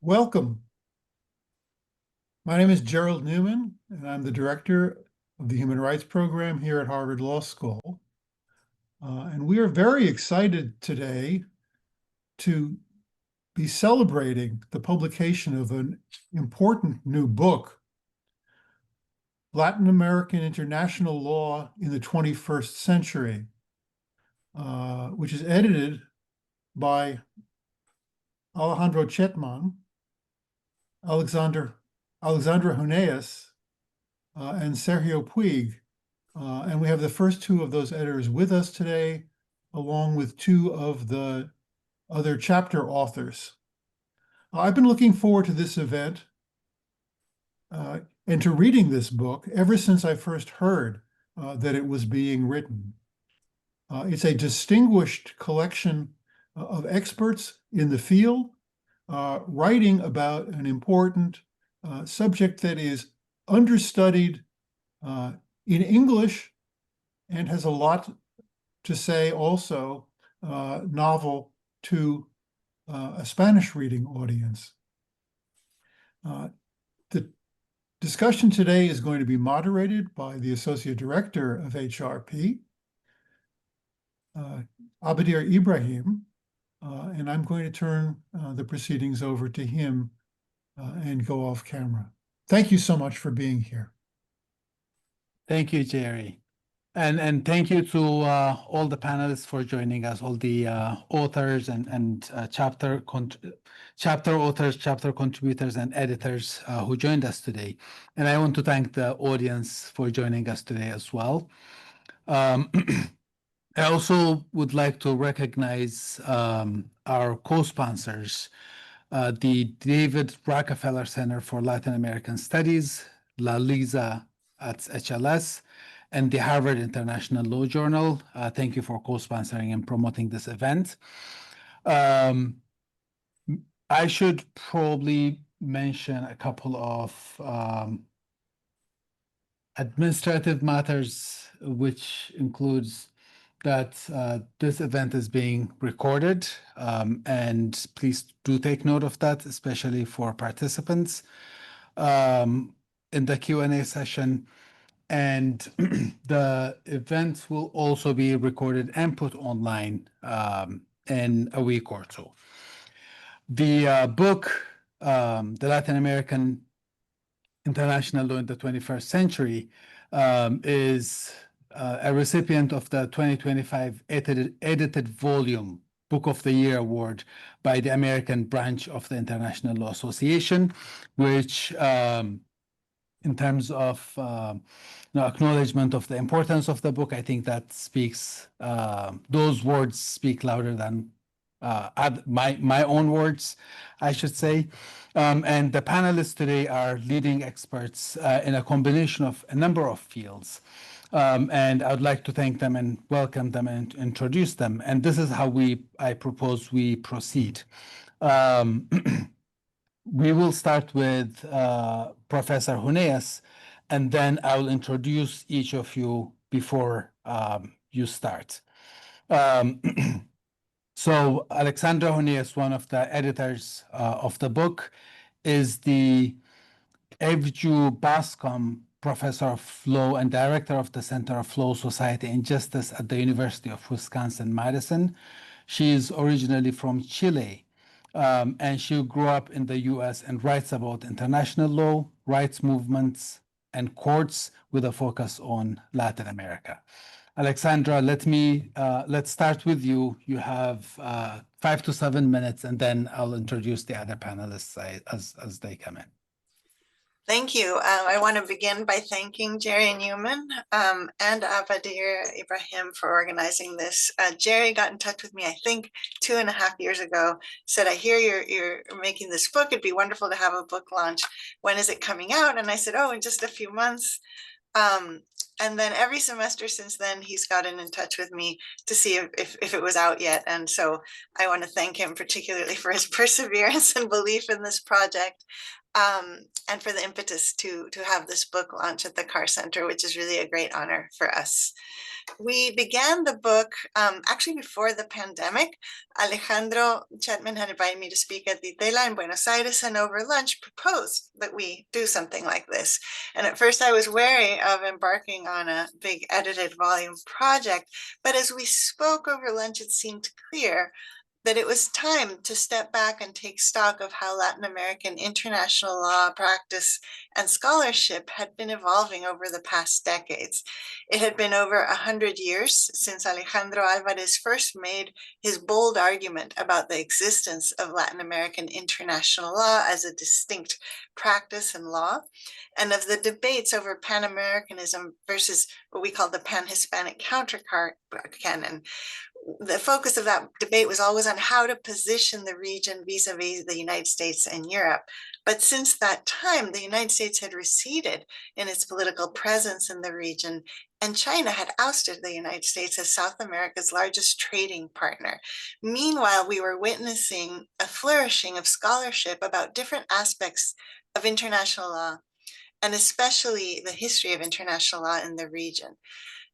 Welcome. My name is Gerald Newman, and I'm the director of the Human Rights Program here at Harvard Law School. And we are very excited today to be celebrating the publication of an important new book, Latin American International Law in the 21st Century, which is edited by Alejandro Chetman, Alexandra Huneeus, and Sergio Puig. And we have the first two of those editors with us today, along with two of the other chapter authors. I've been looking forward to this event and to reading this book ever since I first heard that it was being written. It's a distinguished collection of experts in the field writing about an important subject that is understudied in English and has a lot to say also novel to a Spanish reading audience. The discussion today is going to be moderated by the Associate Director of HRP, Abdiir Ibrahim, and I'm going to turn the proceedings over to him and go off camera. Thank you so much for being here. Thank you, Jerry. And thank you to all the panelists for joining us, all the authors and chapter authors, chapter contributors, and editors who joined us today. And I want to thank the audience for joining us today as well. I also would like to recognize our co-sponsors, the David Rockefeller Center for Latin American Studies, La Lisa at HLS, and the Harvard International Law Journal. Thank you for co-sponsoring and promoting this event. I should probably mention a couple of administrative matters, which includes that this event is being recorded, and please do take note of that, especially for participants in the Q&A session. And the event will also be recorded and put online in a week or two. The book, The Latin American International Law in the 21st Century, is a recipient of the 2025 edited volume Book of the Year Award by the American branch of the International Law Association, which in terms of acknowledgement of the importance of the book, I think that speaks, those words speak louder than my own words, I should say. And the panelists today are leading experts in a combination of a number of fields. And I would like to thank them and welcome them and introduce them. And this is how I propose we proceed. We will start with Professor Huneeus, and then I will introduce each of you before you start. So Alexandra Huneeus, one of the editors of the book, is the Evju Bascom Professor of Law and Director of the Center of Law, Society, and Justice at the University of Wisconsin-Madison. She is originally from Chile, and she grew up in the US and writes about international law, rights movements, and courts with a focus on Latin America. Alexandra, let's start with you. You have 5 to 7 minutes, and then I'll introduce the other panelists as they come in. Thank you. I want to begin by thanking Jerry Newman and Abdiir Ibrahim for organizing this. Jerry got in touch with me, I think, 2.5 years ago, said, I hear you're making this book. It'd be wonderful to have a book launch. When is it coming out? And I said, oh, in just a few months. And then every semester since then, he's gotten in touch with me to see if it was out yet. And so I want to thank him particularly for his perseverance and belief in this project. and for the impetus to have this book launch at the Carr Center, which is really a great honor for us. We began the book actually before the pandemic. Alejandro Chetman had invited me to speak at the ABILA in Buenos Aires, and over lunch proposed that we do something like this. And at first I was wary of embarking on a big edited volume project, but as we spoke over lunch, it seemed clear that it was time to step back and take stock of how Latin American international law practice and scholarship had been evolving over the past decades. It had been over 100 years since Alejandro Alvarez first made his bold argument about the existence of Latin American international law as a distinct practice and law, and of the debates over Pan-Americanism versus what we call the Pan-Hispanic counter-canon. The focus of that debate was always on how to position the region vis-a-vis the United States and Europe. But since that time, the United States had receded in its political presence in the region, and China had ousted the United States as South America's largest trading partner. Meanwhile, we were witnessing a flourishing of scholarship about different aspects of international law, and especially the history of international law in the region.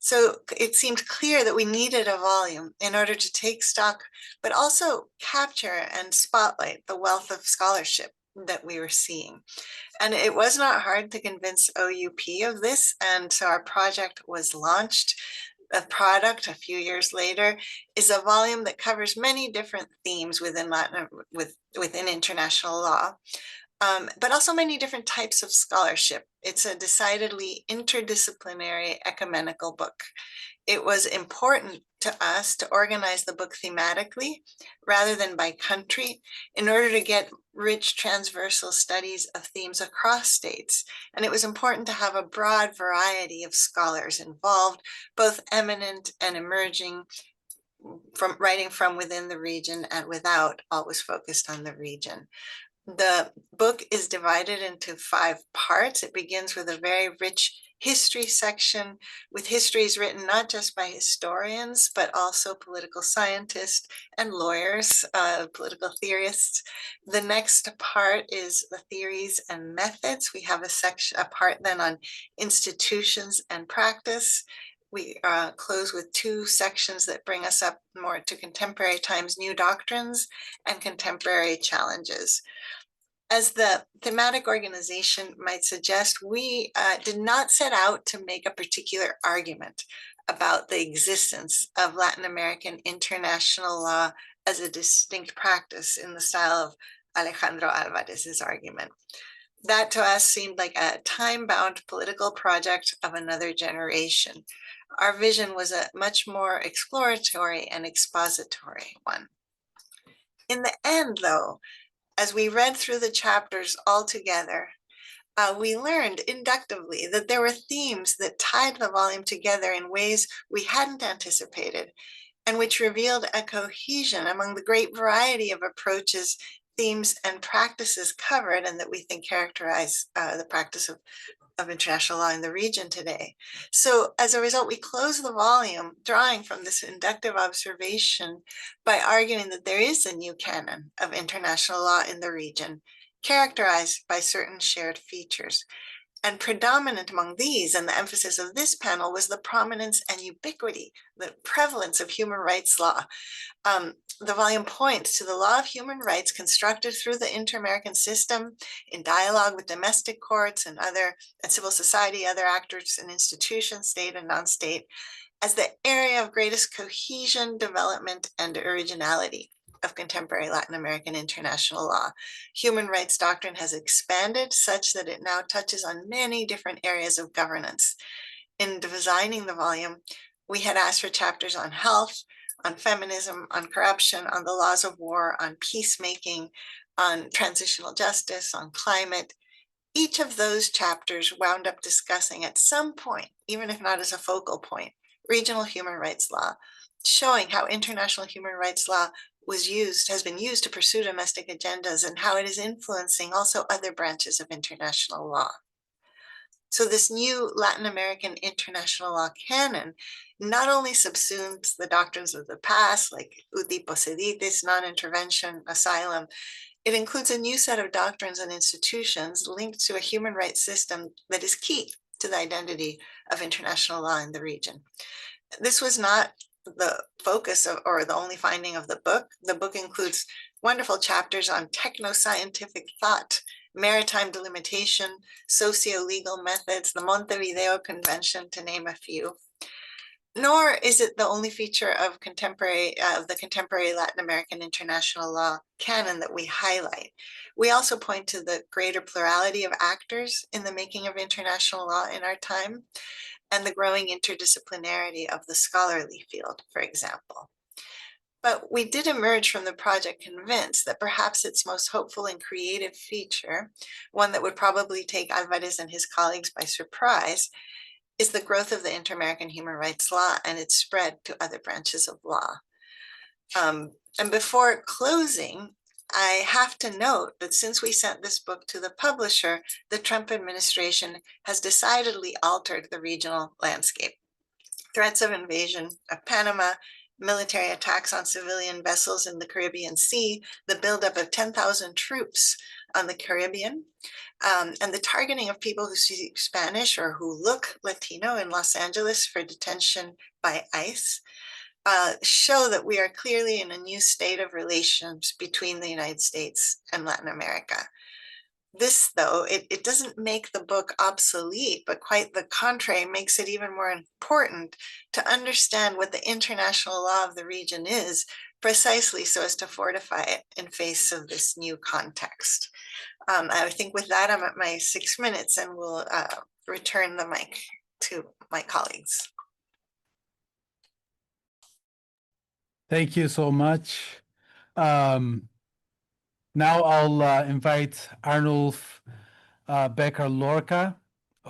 So it seemed clear that we needed a volume in order to take stock, but also capture and spotlight the wealth of scholarship that we were seeing. And it was not hard to convince OUP of this. And so our project was launched. The product a few years later is a volume that covers many different themes within within international law. But also many different types of scholarship. It's a decidedly interdisciplinary ecumenical book. It was important to us to organize the book thematically rather than by country in order to get rich transversal studies of themes across states. And it was important to have a broad variety of scholars involved, both eminent and emerging, from writing from within the region and without, always focused on the region. The book is divided into 5 parts. It begins with a very rich history section, with histories written not just by historians, but also political scientists and lawyers, political theorists. The next part is the theories and methods. We have a part then on institutions and practice. We close with 2 sections that bring us up more to contemporary times, new doctrines and contemporary challenges. As the thematic organization might suggest, we did not set out to make a particular argument about the existence of Latin American international law as a distinct practice in the style of Alejandro Alvarez's argument. That to us seemed like a time-bound political project of another generation. Our vision was a much more exploratory and expository one. In the end, though, as we read through the chapters all together, we learned inductively that there were themes that tied the volume together in ways we hadn't anticipated, and which revealed a cohesion among the great variety of approaches, themes, and practices covered, and that we think characterize the practice of international law in the region today. So as a result, we close the volume drawing from this inductive observation by arguing that there is a new canon of international law in the region, characterized by certain shared features. And predominant among these, and the emphasis of this panel, was the prominence and ubiquity, the prevalence of human rights law. The volume points to the law of human rights constructed through the inter-American system in dialogue with domestic courts and civil society, other actors and institutions, state and non-state, as the area of greatest cohesion, development, and originality of contemporary Latin American international law. Human rights doctrine has expanded such that it now touches on many different areas of governance. In designing the volume, we had asked for chapters on health, on feminism, on corruption, on the laws of war, on peacemaking, on transitional justice, on climate. Each of those chapters wound up discussing at some point, even if not as a focal point, regional human rights law, showing how international human rights law has been used to pursue domestic agendas and how it is influencing also other branches of international law. So this new Latin American international law canon not only subsumes the doctrines of the past, like uti possidetis, non-intervention, asylum, It includes a new set of doctrines and institutions linked to a human rights system that is key to the identity of international law in the region. This was not the focus of, or the only finding of the book. The book includes wonderful chapters on techno-scientific thought, maritime delimitation, socio-legal methods, the Montevideo Convention, to name a few. Nor is it the only feature of the contemporary Latin American international law canon that we highlight. We also point to the greater plurality of actors in the making of international law in our time, and the growing interdisciplinarity of the scholarly field, for example. But we did emerge from the project convinced that perhaps its most hopeful and creative feature, one that would probably take Alvarez and his colleagues by surprise, is the growth of the Inter-American human rights law and its spread to other branches of law. And before closing, I have to note that since we sent this book to the publisher, the Trump administration has decidedly altered the regional landscape. Threats of invasion of Panama, military attacks on civilian vessels in the Caribbean Sea, the buildup of 10,000 troops on the Caribbean, and the targeting of people who speak Spanish or who look Latino in Los Angeles for detention by ICE, show that we are clearly in a new state of relations between the United States and Latin America. This, though, it doesn't make the book obsolete, but quite the contrary, makes it even more important to understand what the international law of the region is, precisely so as to fortify it in face of this new context. I think with that, I'm at my 6 minutes and will return the mic to my colleagues. Thank you so much. Now I'll invite Arnulf Becker Lorca,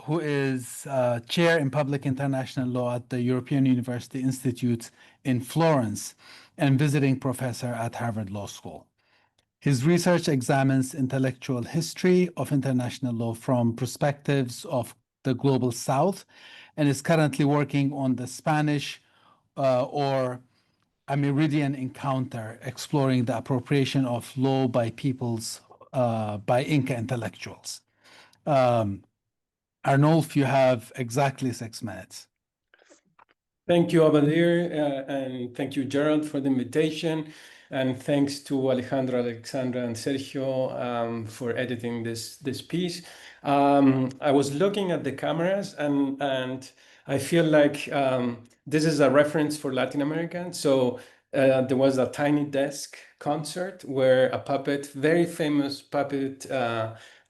who is chair in public international law at the European University Institute in Florence and visiting professor at Harvard Law School. His research examines intellectual history of international law from perspectives of the global South and is currently working on the Spanish or Amerindian encounter, exploring the appropriation of law by peoples, by Inca intellectuals. Arnulf, you have exactly 6 minutes. Thank you, Abadir, and thank you, Gerald, for the invitation. And thanks to Alejandro, Alexandra, and Sergio for editing this piece. I was looking at the cameras and I feel like this is a reference for Latin America. So there was a Tiny Desk concert where a puppet, very famous puppet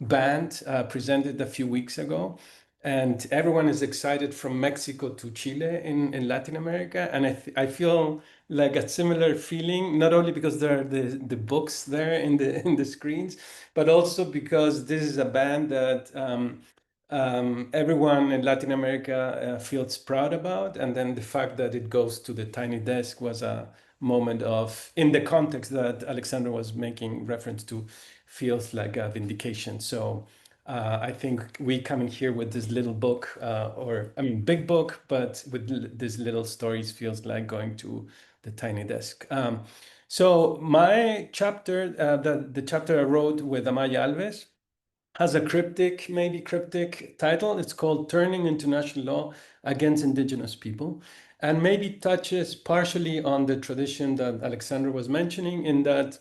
band presented a few weeks ago. And everyone is excited from Mexico to Chile in Latin America. And I feel like a similar feeling, not only because there are the books there in the screens, but also because this is a band that everyone in Latin America feels proud about. And then the fact that it goes to the Tiny Desk was a moment of, in the context that Alexandra was making reference to, feels like a vindication. So I think we come in here with this little book, big book, but with these little stories feels like going to the Tiny Desk. So my chapter, the chapter I wrote with Amaya Alves, has a maybe cryptic title. It's called Turning International Law Against Indigenous People, and maybe touches partially on the tradition that Alexandra was mentioning, in that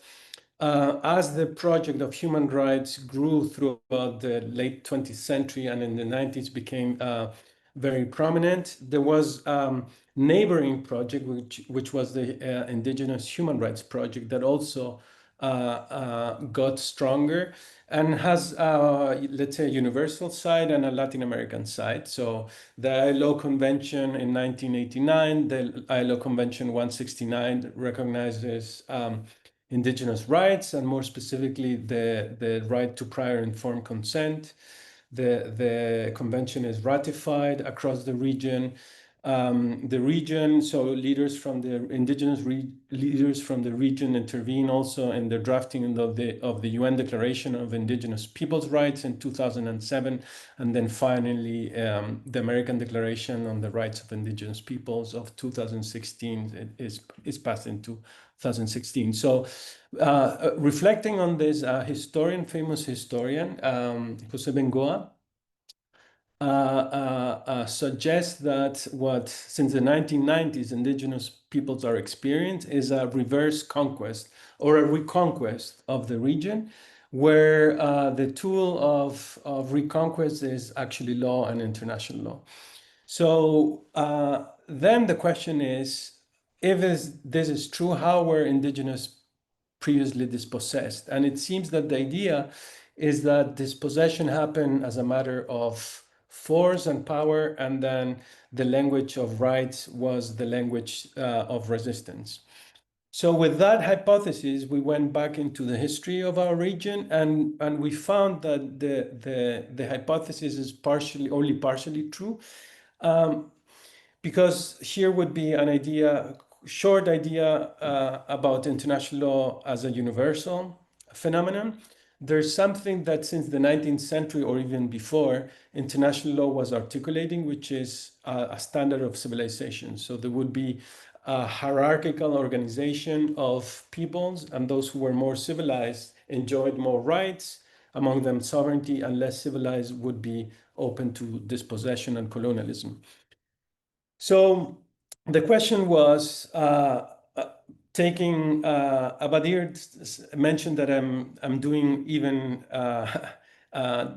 as the project of human rights grew throughout the late 20th century and in the 90s became very prominent, there was neighboring project, which was the Indigenous Human Rights Project, that also got stronger and has, let's say, a universal side and a Latin American side. So the ILO Convention in 1989, the ILO Convention 169 recognizes indigenous rights, and more specifically, the right to prior informed consent. The convention is ratified across the region. So leaders from the indigenous leaders from the region intervene also in the drafting of the UN Declaration of Indigenous Peoples' Rights in 2007, and then finally the American Declaration on the Rights of Indigenous Peoples of 2016 is passed into 2016. So reflecting on this, famous historian, Jose Bengoa, suggests that what, since the 1990s, indigenous peoples are experiencing is a reverse conquest or a reconquest of the region, where the tool of reconquest is actually law and international law. So then the question is, if this is true, how were indigenous previously dispossessed? And it seems that the idea is that dispossession happened as a matter of force and power, and then the language of rights was the language of resistance. So with that hypothesis, we went back into the history of our region, and we found that the hypothesis is only partially true. Because here would be an idea, short idea about international law as a universal phenomenon. There's something that since the 19th century or even before, international law was articulating, which is a standard of civilization. So there would be a hierarchical organization of peoples, and those who were more civilized enjoyed more rights, among them sovereignty, and less civilized would be open to dispossession and colonialism. So the question was, taking Abadir mentioned that I'm doing even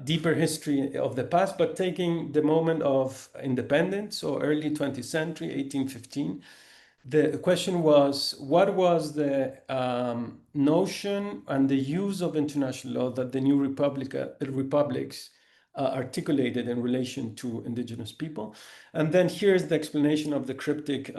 deeper history of the past, but taking the moment of independence, so early 20th century, 1815. The question was, what was the notion and the use of international law that the new republics articulated in relation to indigenous people? And then here's the explanation of the cryptic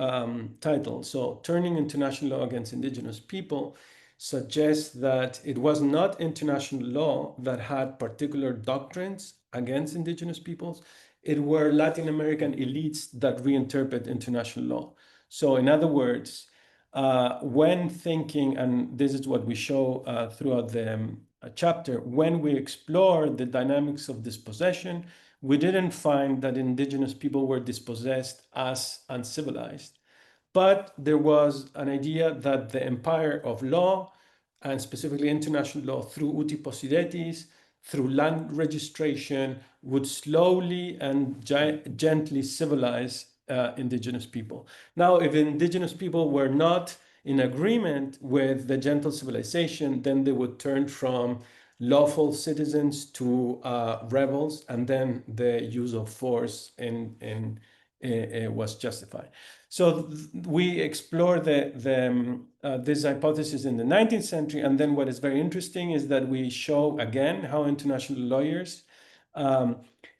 title. So turning international law against indigenous people suggests that it was not international law that had particular doctrines against indigenous peoples. It were Latin American elites that reinterpret international law. So in other words, when thinking, and this is what we show throughout the chapter, when we explore the dynamics of dispossession, we didn't find that indigenous people were dispossessed as uncivilized, but there was an idea that the empire of law, and specifically international law through uti possidetis, through land registration, would slowly and gently civilize indigenous people. Now, if indigenous people were not in agreement with the gentle civilization, then they would turn from lawful citizens to rebels, and then the use of force was justified. So we explore this hypothesis in the 19th century, and then what is very interesting is that we show again how international lawyers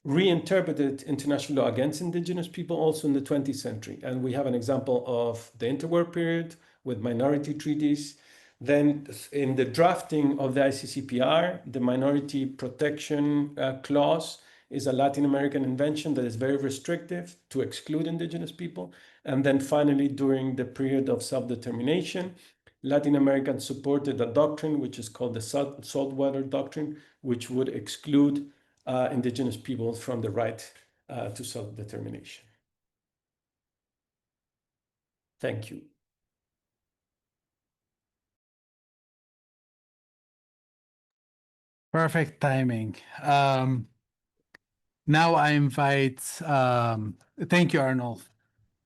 reinterpreted international law against indigenous people also in the 20th century. And we have an example of the interwar period with minority treaties. Then in the drafting of the ICCPR, the minority protection clause is a Latin American invention that is very restrictive to exclude indigenous people. And then finally, during the period of self-determination, Latin Americans supported a doctrine which is called the saltwater doctrine, which would exclude indigenous peoples from the right to self-determination. Thank you. Perfect timing. Now I invite, thank you, Arnold.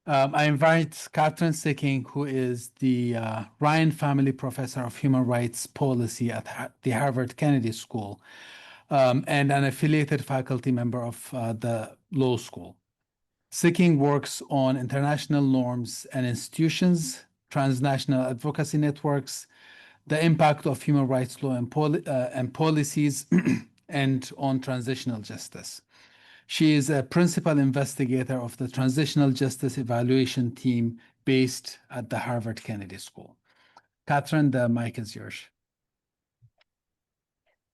I invite Catherine Sicking, who is the Ryan Family Professor of Human Rights Policy at the Harvard Kennedy School, and an affiliated faculty member of the law school. Sicking works on international norms and institutions, transnational advocacy networks, the impact of human rights law and policies, and on transitional justice. She is a principal investigator of the Transitional Justice Evaluation Team based at the Harvard Kennedy School. Catherine, the mic is yours.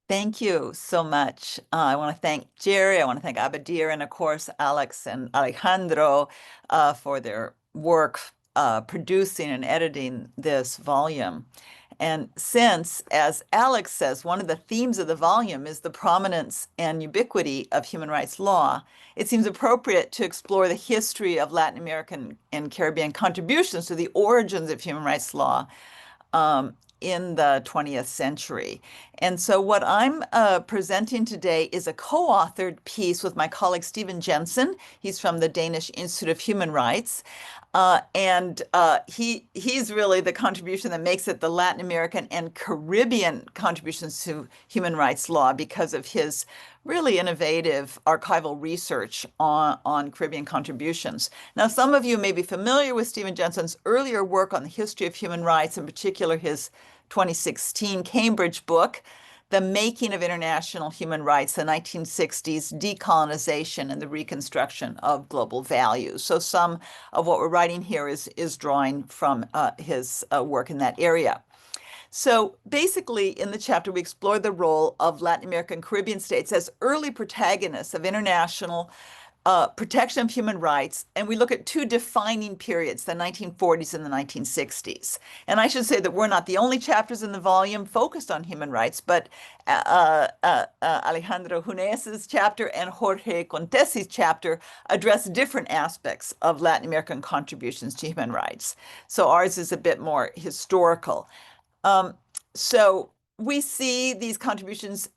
Thank you so much. I want to thank Jerry, I want to thank Abadir, and of course, Alex and Alejandro for their work producing and editing this volume. And since, as Alex says, one of the themes of the volume is the prominence and ubiquity of human rights law, it seems appropriate to explore the history of Latin American and Caribbean contributions to the origins of human rights law. in the 20th century. And so what I'm presenting today is a co-authored piece with my colleague Stephen Jensen. He's from the Danish Institute of Human Rights. He's really the contribution that makes it the Latin American and Caribbean contributions to human rights law because of his really innovative archival research on Caribbean contributions. Now, some of you may be familiar with Stephen Jensen's earlier work on the history of human rights, in particular his 2016 Cambridge book, The Making of International Human Rights, the 1960s Decolonization and the Reconstruction of Global Values. So some of what we're writing here is drawing from his work in that area. So basically, in the chapter, we explore the role of Latin American Caribbean states as early protagonists of international protection of human rights, and we look at two defining periods, the 1940s and the 1960s. And I should say that we're not the only chapters in the volume focused on human rights, but Alejandro Hunes's chapter and Jorge Contesi's chapter address different aspects of Latin American contributions to human rights. So ours is a bit more historical. So we see these contributions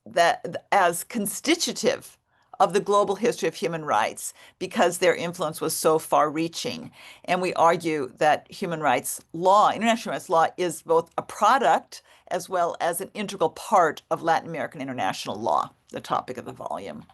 as constitutive of the global history of human rights because their influence was so far-reaching. And we argue that human rights law, international rights law, is both a product as well as an integral part of Latin American international law, the topic of the volume.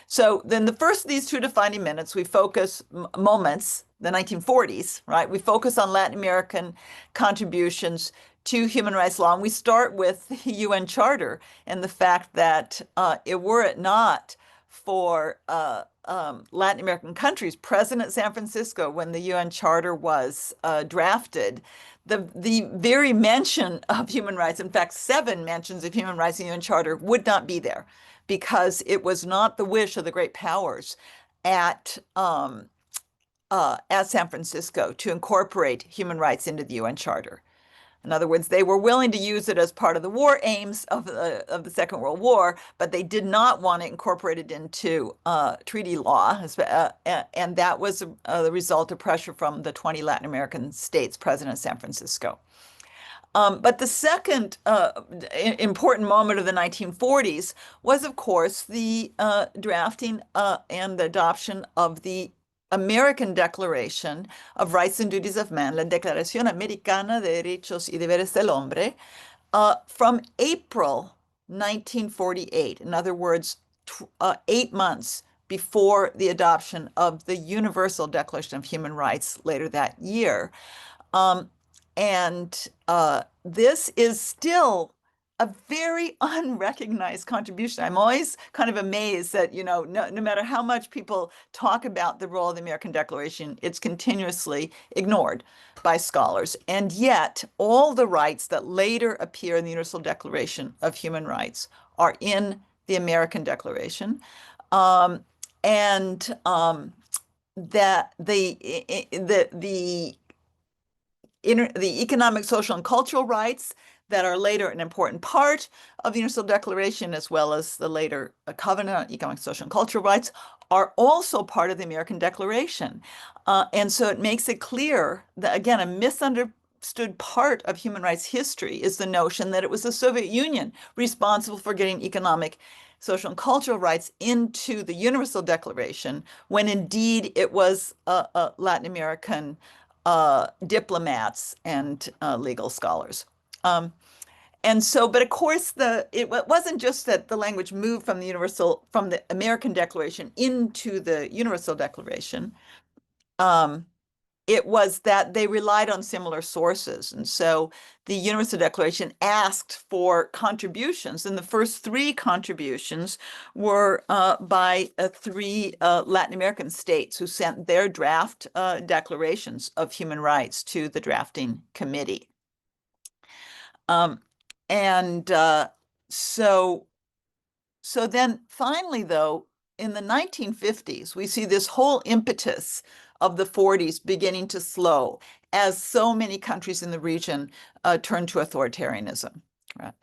So then the first of these two defining minutes, we focus moments, the 1940s, right? We focus on Latin American contributions to human rights law. And we start with the UN Charter and the fact that were it not for Latin American countries present at San Francisco when the UN Charter was drafted, the very mention of human rights, in fact, 7 mentions of human rights in the UN Charter would not be there because it was not the wish of the great powers at San Francisco to incorporate human rights into the UN Charter. In other words, they were willing to use it as part of the war aims of the Second World War, but they did not want it incorporated into treaty law, and that was the result of pressure from the 20 Latin American states present in San Francisco. But the second important moment of the 1940s was, of course, the drafting and the adoption of the American Declaration of Rights and Duties of Man, la Declaración Americana de Derechos y Deberes del Hombre, from April 1948. In other words, 8 months before the adoption of the Universal Declaration of Human Rights later that year. This is still a very unrecognized contribution. I'm always kind of amazed that, no matter how much people talk about the role of the American Declaration, it's continuously ignored by scholars. And yet, all the rights that later appear in the Universal Declaration of Human Rights are in the American Declaration. That the economic, social, and cultural rights that are later an important part of the Universal Declaration, as well as the later Covenant on Economic, Social, and Cultural Rights, are also part of the American Declaration. And so it makes it clear that, again, a misunderstood part of human rights history is the notion that it was the Soviet Union responsible for getting economic, social, and cultural rights into the Universal Declaration, when indeed it was Latin American diplomats and legal scholars. But of course, it wasn't just that the language moved from the American Declaration into the Universal Declaration. It was that they relied on similar sources. And so the Universal Declaration asked for contributions, and the first 3 contributions were by 3 Latin American states who sent their draft declarations of human rights to the drafting committee. So then finally, though, in the 1950s, we see this whole impetus of the 40s beginning to slow as so many countries in the region turn to authoritarianism. Right?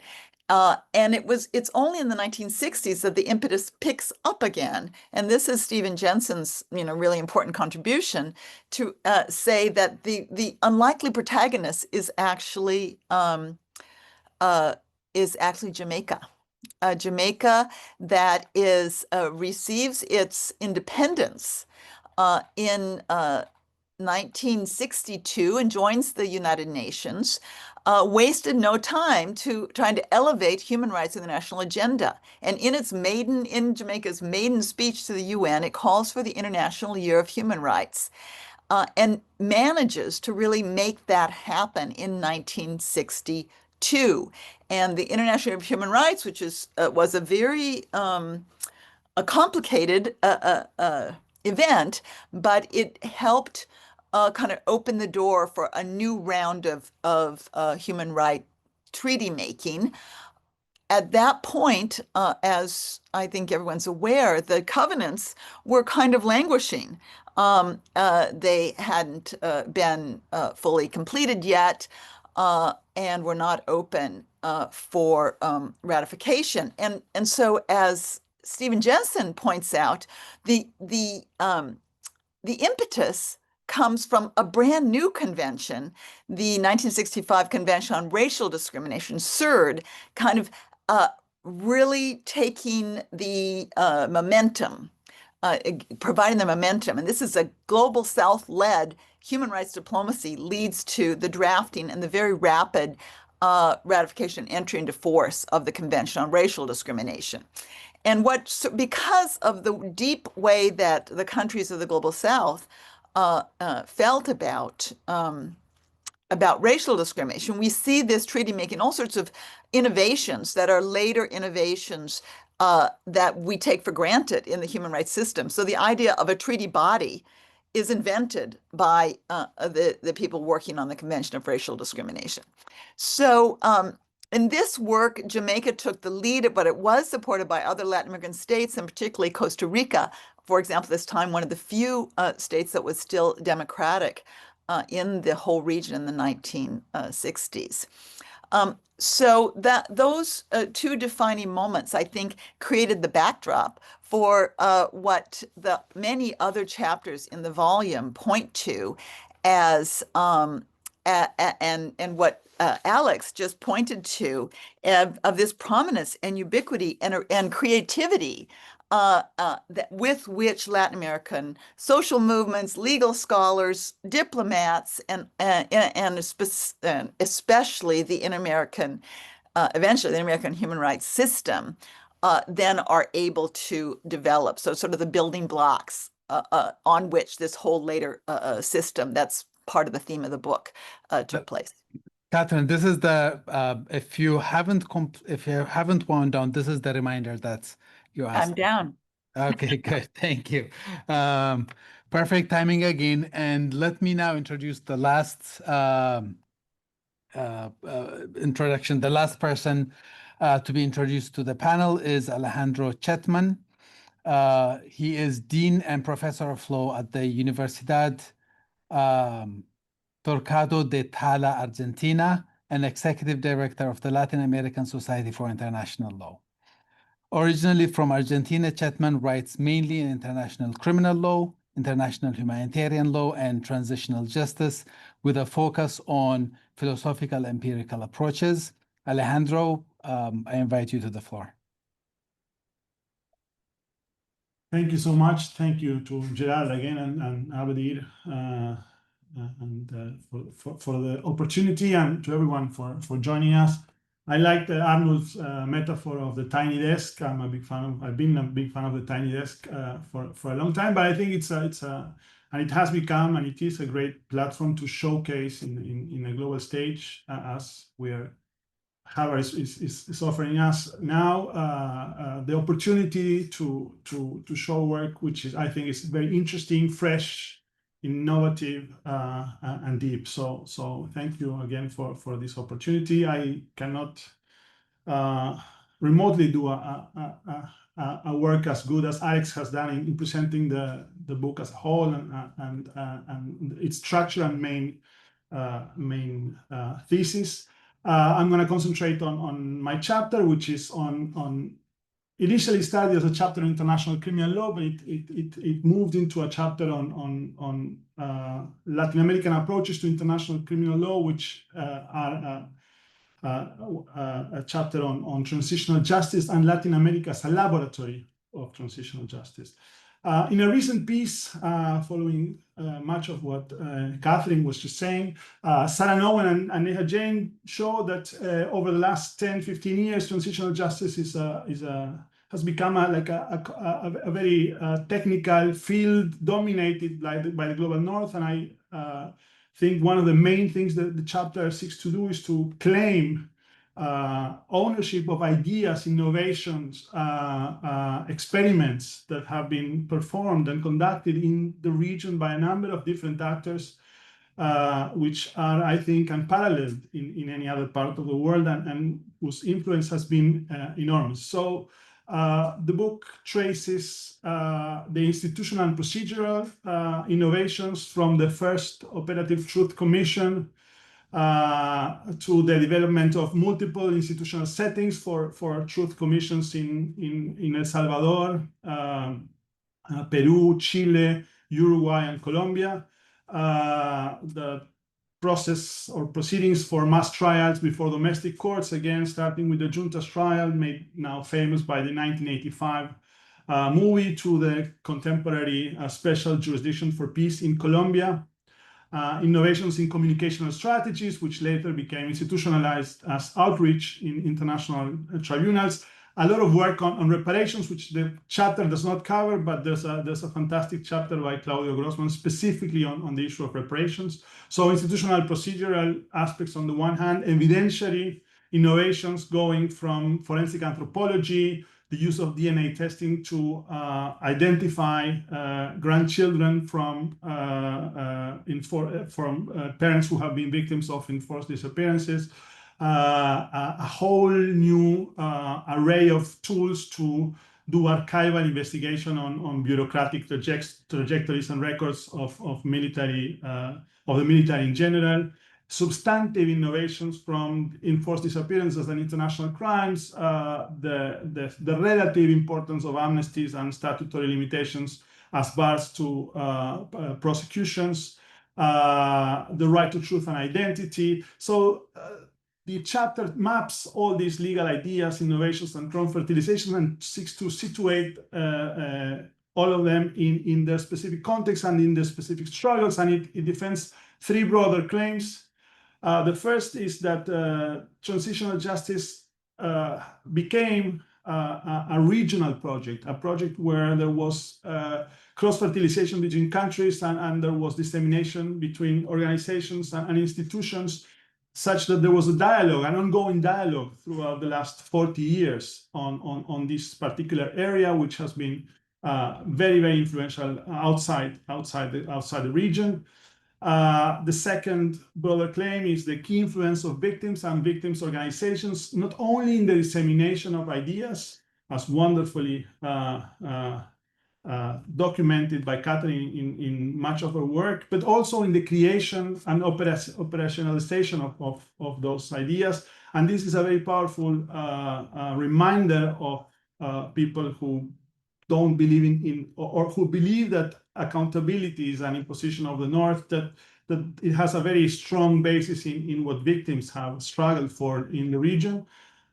And it's only in the 1960s that the impetus picks up again. And this is Stephen Jensen's, really important contribution to say that the unlikely protagonist is actually Jamaica. Jamaica that receives its independence in 1962 and joins the United Nations, wasted no time trying to elevate human rights in the national agenda. And in Jamaica's maiden speech to the UN, it calls for the International Year of Human Rights, and manages to really make that happen in 1962. And the International Year of Human Rights, which was a very a complicated event, but it helped kind of open the door for a new round of human right treaty making. At that point, as I think everyone's aware, the covenants were kind of languishing. They hadn't been fully completed yet, and were not open for ratification. And so, as Stephen Jensen points out, the impetus comes from a brand new convention, the 1965 Convention on Racial Discrimination, CERD, kind of really taking the momentum, providing the momentum. And this is a global South-led human rights diplomacy leads to the drafting and the very rapid ratification and entry into force of the Convention on Racial Discrimination. And because of the deep way that the countries of the Global South felt about racial discrimination, we see this treaty making all sorts of innovations that are later innovations that we take for granted in the human rights system. So the idea of a treaty body is invented by the people working on the Convention of Racial Discrimination. So in this work, Jamaica took the lead, but it was supported by other Latin American states, and particularly Costa Rica, for example, this time one of the few states that was still democratic in the whole region in the 1960s. So those two defining moments, I think, created the backdrop for what the many other chapters in the volume point to as and what Alex just pointed to of this prominence and ubiquity and creativity with which Latin American social movements, legal scholars, diplomats, and especially the eventually the Inter-American human rights system, then are able to develop. So sort of the building blocks on which this whole later system, that's part of the theme of the book, took place. Catherine, this is if you haven't wound down, this is the reminder that you asked. I'm down. Okay, good. Thank you. Perfect timing again. And let me now introduce the last introduction. The last person to be introduced to the panel is Alejandro Chetman. He is Dean and Professor of Law at the Universidad Torquato de Tala, Argentina, and Executive Director of the Latin American Society for International Law. Originally from Argentina, Chetman writes mainly in international criminal law, international humanitarian law, and transitional justice, with a focus on philosophical empirical approaches. Alejandro, I invite you to the floor. Thank you so much. Thank you to Gerard again and Abadir for the opportunity, and to everyone for joining us. I like Arnold's metaphor of the tiny desk. I've been a big fan of the tiny desk for a long time, but I think and it has become, and it is a great platform to showcase in a global stage, as Harvard is offering us now, the opportunity to show work which I think is very interesting, fresh, innovative, and deep. So thank you again for this opportunity. I cannot remotely do a work as good as Alex has done in presenting the book as a whole and its structure and main thesis. I'm going to concentrate on my chapter, which is on initially started as a chapter on international criminal law, but it moved into a chapter on Latin American approaches to international criminal law, which are a chapter on transitional justice and Latin America as a laboratory of transitional justice. In a recent piece, following much of what Catherine was just saying, Sarah Nowen and Neha Jain show that over the last 10, 15 years, transitional justice has become a very technical field dominated by the global north. And I think one of the main things that the chapter seeks to do is to claim ownership of ideas, innovations, experiments that have been performed and conducted in the region by a number of different actors, which are, I think, unparalleled in any other part of the world, and whose influence has been enormous. So the book traces the institutional and procedural innovations from the first Operative Truth Commission to the development of multiple institutional settings for truth commissions in El Salvador, Peru, Chile, Uruguay, and Colombia. The process or proceedings for mass trials before domestic courts, again, starting with the Junta's trial, made now famous by the 1985 movie, to the contemporary special jurisdiction for peace in Colombia. Innovations in communicational strategies, which later became institutionalized as outreach in international tribunals. A lot of work on reparations, which the chapter does not cover, but there's a fantastic chapter by Claudio Grossman specifically on the issue of reparations. So institutional procedural aspects on the one hand, evidentiary innovations going from forensic anthropology, the use of DNA testing to identify grandchildren from parents who have been victims of enforced disappearances. A whole new array of tools to do archival investigation on bureaucratic trajectories and records of the military in general. Substantive innovations from enforced disappearances and international crimes, the relative importance of amnesties and statutory limitations as bars to prosecutions, the right to truth and identity. So the chapter maps all these legal ideas, innovations, and cross-fertilization and seeks to situate all of them in their specific context and in their specific struggles, and it defends three broader claims. The first is that transitional justice became a regional project, a project where there was cross-fertilization between countries and there was dissemination between organizations and institutions, such that there was a dialogue, an ongoing dialogue throughout the last 40 years on this particular area, which has been very, very influential outside the region. The second broader claim is the key influence of victims and victims' organizations, not only in the dissemination of ideas, as wonderfully documented by Catherine in much of her work, but also in the creation and operationalization of those ideas. And this is a very powerful reminder of people who don't believe in or who believe that accountability is an imposition of the North, that it has a very strong basis in what victims have struggled for in the region.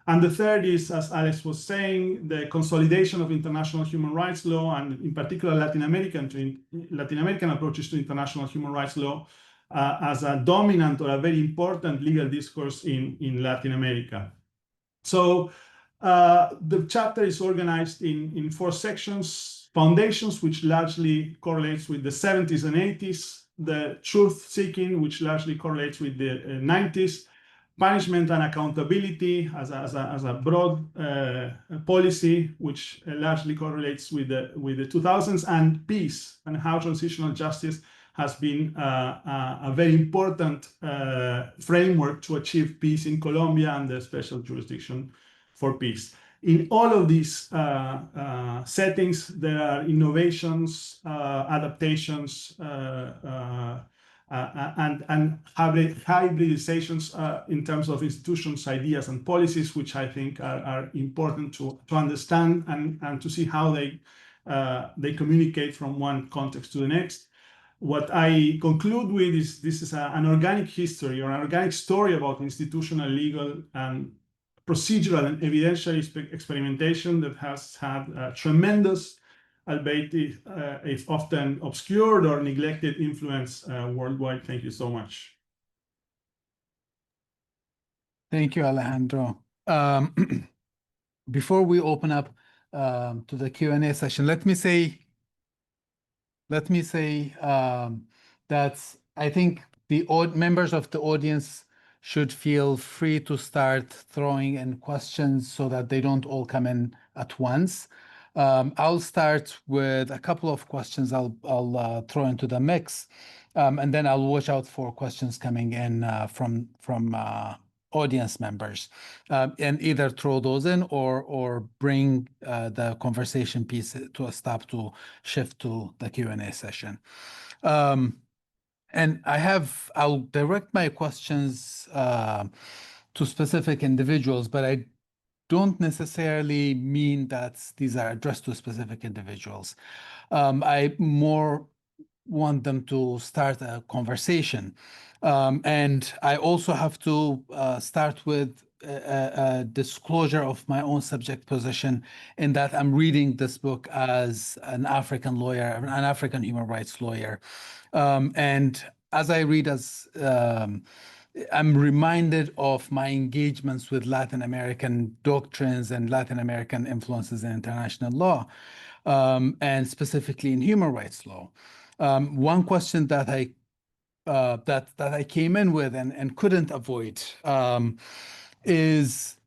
And the third is, as Alex was saying, the consolidation of international human rights law, and in particular Latin American approaches to international human rights law as a dominant or a very important legal discourse in Latin America. So the chapter is organized in 4 sections: foundations, which largely correlates with the 70s and 80s; the truth-seeking, which largely correlates with the 90s; punishment and accountability as a broad policy, which largely correlates with the 2000s; and peace, and how transitional justice has been a very important framework to achieve peace in Colombia and the special jurisdiction for peace. In all of these settings, there are innovations, adaptations, and hybridizations in terms of institutions, ideas, and policies, which I think are important to understand and to see how they communicate from one context to the next. What I conclude with is this is an organic history or an organic story about institutional, legal, and procedural and evidentiary experimentation that has had tremendous, albeit if often obscured or neglected, influence worldwide. Thank you so much. Thank you, Alejandro. Before we open up to the Q&A session, let me say that I think the members of the audience should feel free to start throwing in questions so that they don't all come in at once. I'll start with a couple of questions I'll throw into the mix, and then I'll watch out for questions coming in from audience members, and either throw those in or bring the conversation piece to a stop to shift to the Q&A session. And I'll direct my questions to specific individuals, but I don't necessarily mean that these are addressed to specific individuals. I more want them to start a conversation. And I also have to start with a disclosure of my own subject position in that I'm reading this book as an African lawyer, an African human rights lawyer. And as I read, I'm reminded of my engagements with Latin American doctrines and Latin American influences in international law, and specifically in human rights law. One question that I came in with and couldn't avoid is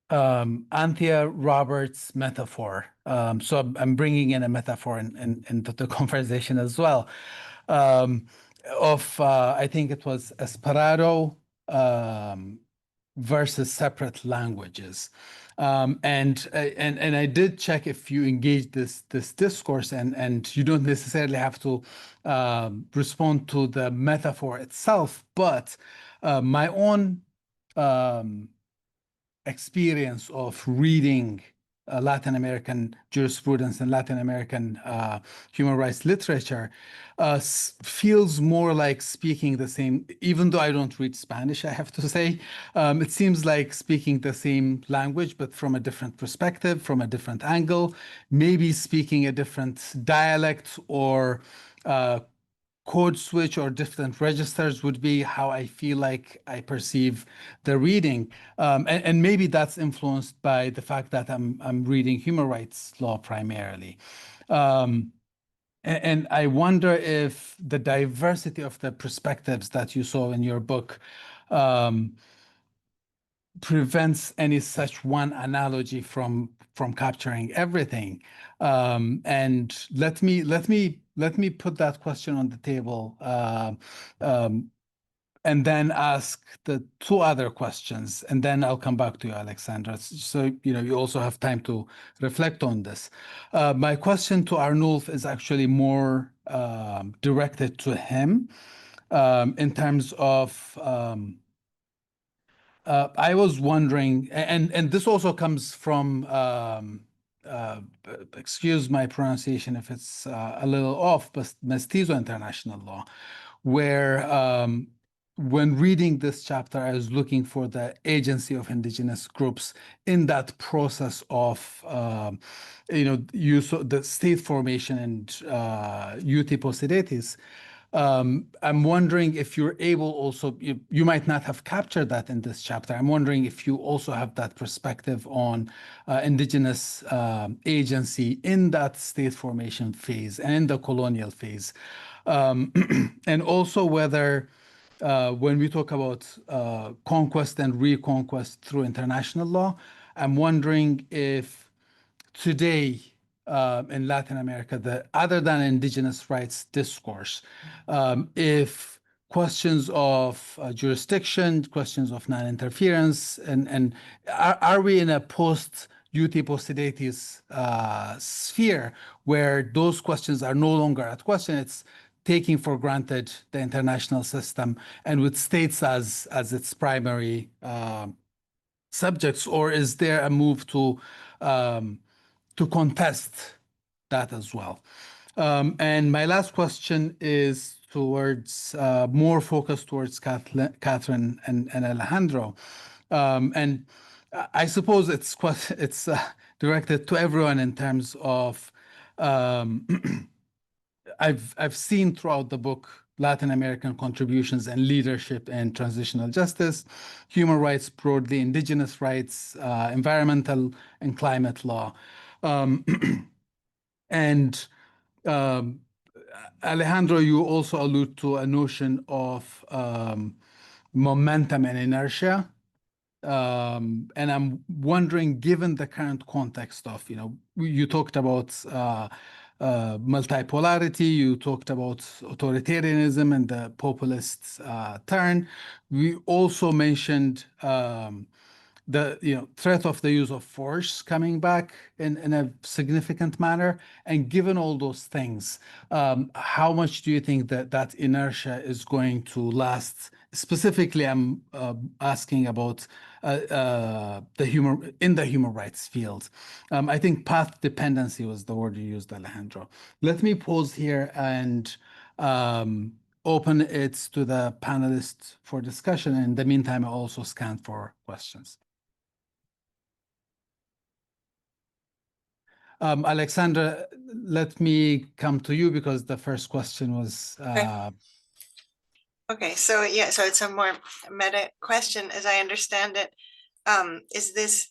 Anthea Roberts' metaphor. So I'm bringing in a metaphor into the conversation as well. I think it was Esperanto versus separate languages. And I did check if you engage this discourse, and you don't necessarily have to respond to the metaphor itself, but my own experience of reading Latin American jurisprudence and Latin American human rights literature feels more like speaking the same, even though I don't read Spanish, I have to say. It seems like speaking the same language, but from a different perspective, from a different angle, maybe speaking a different dialect or code switch or different registers would be how I feel like I perceive the reading. And maybe that's influenced by the fact that I'm reading human rights law primarily. And I wonder if the diversity of the perspectives that you saw in your book prevents any such one analogy from capturing everything. And let me put that question on the table, and then ask the two other questions, and then I'll come back to you, Alexandra. So you also have time to reflect on this. My question to Arnulf is actually more directed to him in terms of I was wondering, and this also comes from, excuse my pronunciation if it's a little off, but Mestizo international law, where when reading this chapter, I was looking for the agency of indigenous groups in that process of, the state formation and Iuti Possidetis. I'm wondering if you're able also, you might not have captured that in this chapter. I'm wondering if you also have that perspective on indigenous agency in that state formation phase and in the colonial phase. And also whether when we talk about conquest and reconquest through international law, I'm wondering if today, in Latin America, other than indigenous rights discourse, if questions of jurisdiction, questions of non-interference, and are we in a post-Iuti Possidetis sphere where those questions are no longer at question? It's taking for granted the international system and with states as its primary subjects, or is there a move to contest that as well? And my last question is towards more focused towards Catherine and Alejandro, and I suppose it's directed to everyone in terms of I've seen throughout the book Latin American contributions and leadership in transitional justice, human rights broadly, indigenous rights, environmental and climate law. And Alejandro, you also allude to a notion of momentum and inertia. And I'm wondering, given the current context of, you talked about multipolarity, you talked about authoritarianism and the populist turn. We also mentioned the threat of the use of force coming back in a significant manner. And given all those things, how much do you think that inertia is going to last? Specifically, I'm asking about the human rights field. I think path dependency was the word you used, Alejandro. Let me pause here and open it to the panelists for discussion. In the meantime, I also scan for questions. Alexandra, let me come to you because the first question was. Okay, so yeah, so it's a more meta question, as I understand it. Is this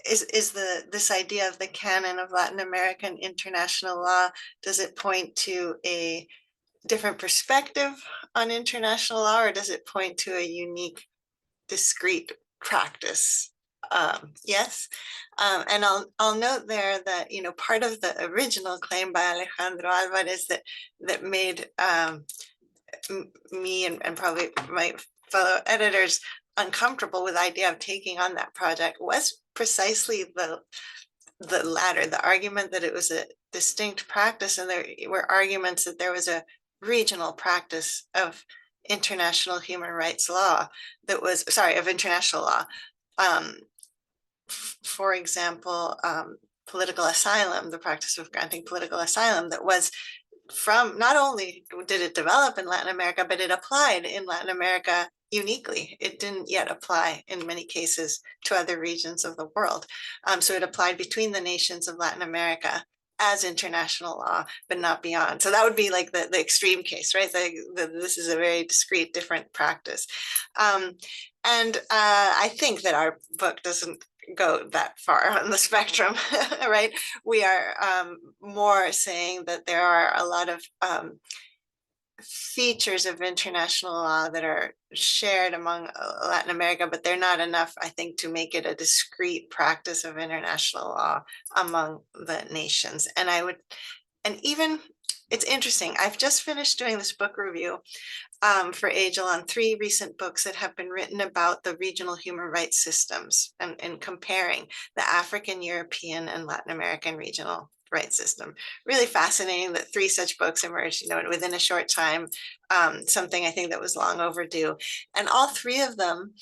this idea of the canon of Latin American international law, does it point to a different perspective on international law, or does it point to a unique, discrete practice? Yes. And I'll note there that, part of the original claim by Alejandro Alvarez that made me and probably my fellow editors uncomfortable with the idea of taking on that project was precisely the latter, the argument that it was a distinct practice, and there were arguments that there was a regional practice of international human rights law of international law. For example, political asylum, the practice of granting political asylum that was from, not only did it develop in Latin America, but it applied in Latin America uniquely. It didn't yet apply in many cases to other regions of the world. So it applied between the nations of Latin America as international law, but not beyond. So that would be like the extreme case, right? This is a very discrete, different practice. And I think that our book doesn't go that far on the spectrum, right? We are more saying that there are a lot of features of international law that are shared among Latin America, but they're not enough, I think, to make it a discrete practice of international law among the nations. And even, it's interesting, I've just finished doing this book review for AGIL on 3 recent books that have been written about the regional human rights systems and comparing the African, European, and Latin American regional rights system. Really fascinating that 3 such books emerged, within a short time, something I think that was long overdue. And all 3 of them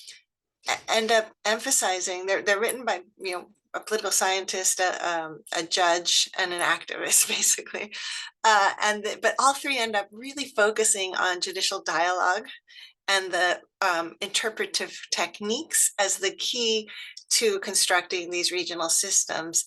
end up emphasizing, they're written by, a political scientist, a judge, and an activist, basically. But all 3 end up really focusing on judicial dialogue and the interpretive techniques as the key to constructing these regional systems,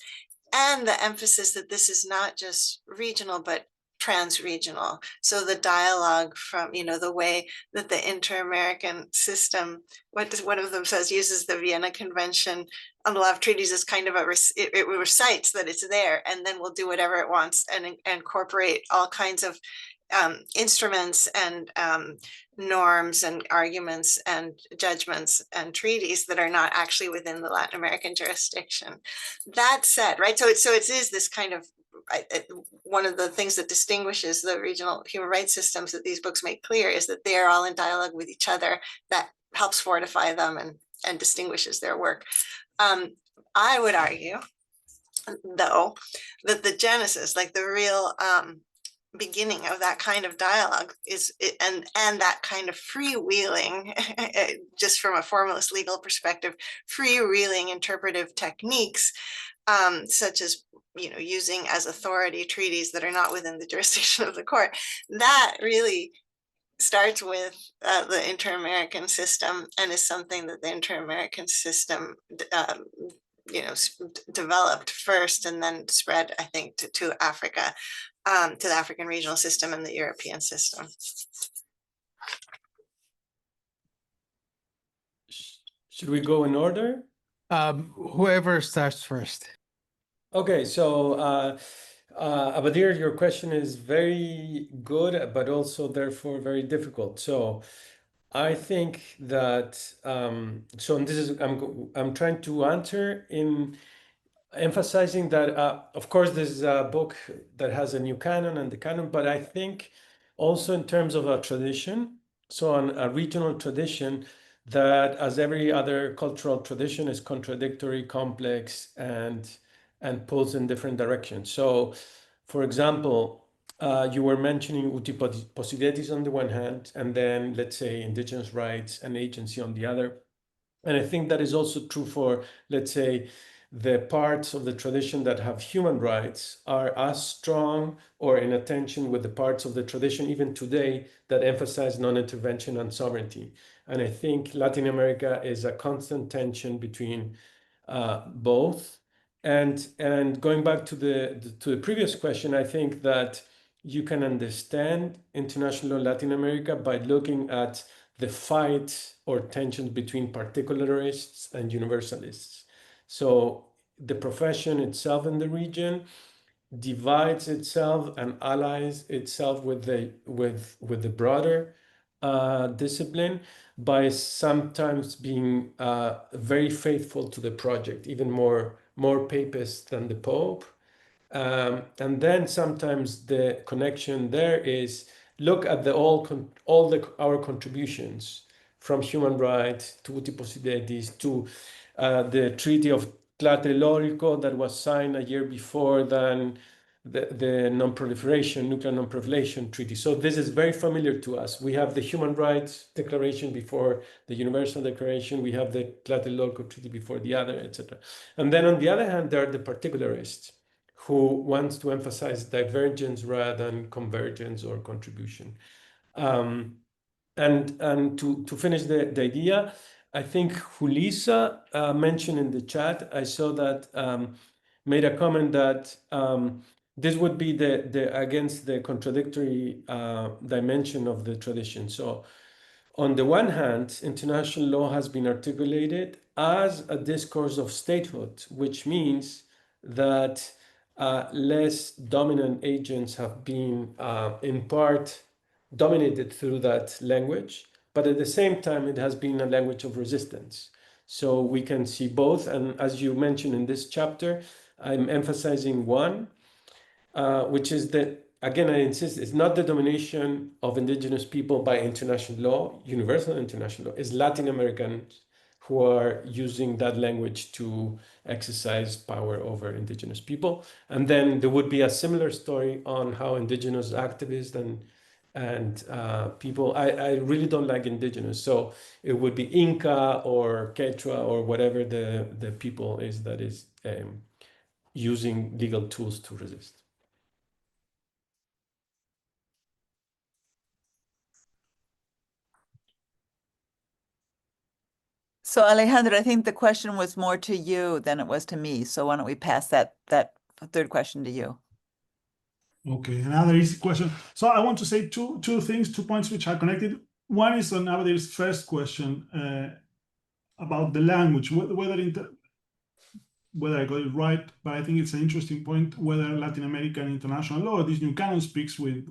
and the emphasis that this is not just regional, but trans-regional. So the dialogue from, the way that the inter-American system, one of them says, uses the Vienna Convention on the Law of Treaties as kind of it recites that it's there, and then will do whatever it wants and incorporate all kinds of instruments and norms and arguments and judgments and treaties that are not actually within the Latin American jurisdiction. That said, right, so it is this kind of, one of the things that distinguishes the regional human rights systems that these books make clear is that they are all in dialogue with each other. That helps fortify them and distinguishes their work. I would argue, though, that the genesis, like the real beginning of that kind of dialogue and that kind of freewheeling, just from a formalist legal perspective, freewheeling interpretive techniques, such as using as authority treaties that are not within the jurisdiction of the court. That really starts with the inter-American system, and is something that the inter-American system developed first and then spread, I think, to Africa, to the African regional system and the European system. Should we go in order? Whoever starts first. Okay, so Abadir, your question is very good, but also therefore very difficult. So I think that so this is I'm trying to answer in emphasizing that of course this is a book that has a new canon and the canon, but I think also in terms of a tradition, so on a regional tradition that, as every other cultural tradition, is contradictory, complex, and pulls in different directions. So, for example, you were mentioning uti possidetis on the one hand, and then let's say indigenous rights and agency on the other. And I think that is also true for, let's say, the parts of the tradition that have human rights are as strong or in attention with the parts of the tradition even today that emphasize non-intervention and sovereignty. And I think Latin America is a constant tension between both. And going back to the previous question, I think that you can understand international Latin America by looking at the fight or tensions between particularists and universalists. So the profession itself in the region divides itself and allies itself with the broader discipline by sometimes being very faithful to the project, even more papist than the Pope. And then sometimes the connection there is look at our contributions, from human rights to uti possidetis to the Treaty of Tlatelolco that was signed a year before than the nuclear non-proliferation treaty. So this is very familiar to us. We have the Human Rights Declaration before the Universal Declaration. We have the Tlatelolco Treaty before the other, etc. And then on the other hand, there are the particularists who wants to emphasize divergence rather than convergence or contribution. And to finish the idea, I think Julissa mentioned in the chat, I saw that made a comment that this would be against the contradictory dimension of the tradition. So on the one hand, international law has been articulated as a discourse of statehood, which means that less dominant agents have been in part dominated through that language, but at the same time, it has been a language of resistance. So we can see both. And as you mentioned in this chapter, I'm emphasizing one, which is that, again, I insist, it's not the domination of indigenous people by international law, universal international law. It's Latin Americans who are using that language to exercise power over indigenous people. And then there would be a similar story on how indigenous activists and people, I really don't like indigenous. So it would be Inca or Quechua or whatever the people is that is using legal tools to resist. So Alejandro, I think the question was more to you than it was to me. So why don't we pass that third question to you? Okay, another easy question. So I want to say two things, 2 points which are connected. One is on Abadir's first question about the language, whether I got it right, but I think it's an interesting point, whether Latin American international law, this new canon, speaks with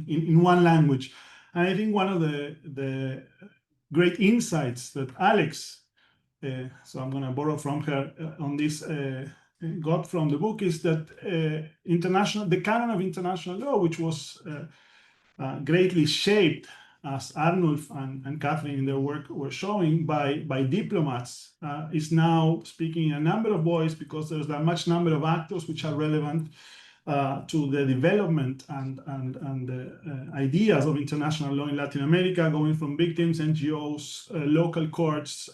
in one language. And I think one of the great insights that Alex, so I'm going to borrow from her on this, got from the book is that the canon of international law, which was greatly shaped, as Arnulf and Catherine in their work were showing, by diplomats, is now speaking in a number of voices because there's a much number of actors which are relevant. to the development and the ideas of international law in Latin America, going from victims, NGOs, local courts,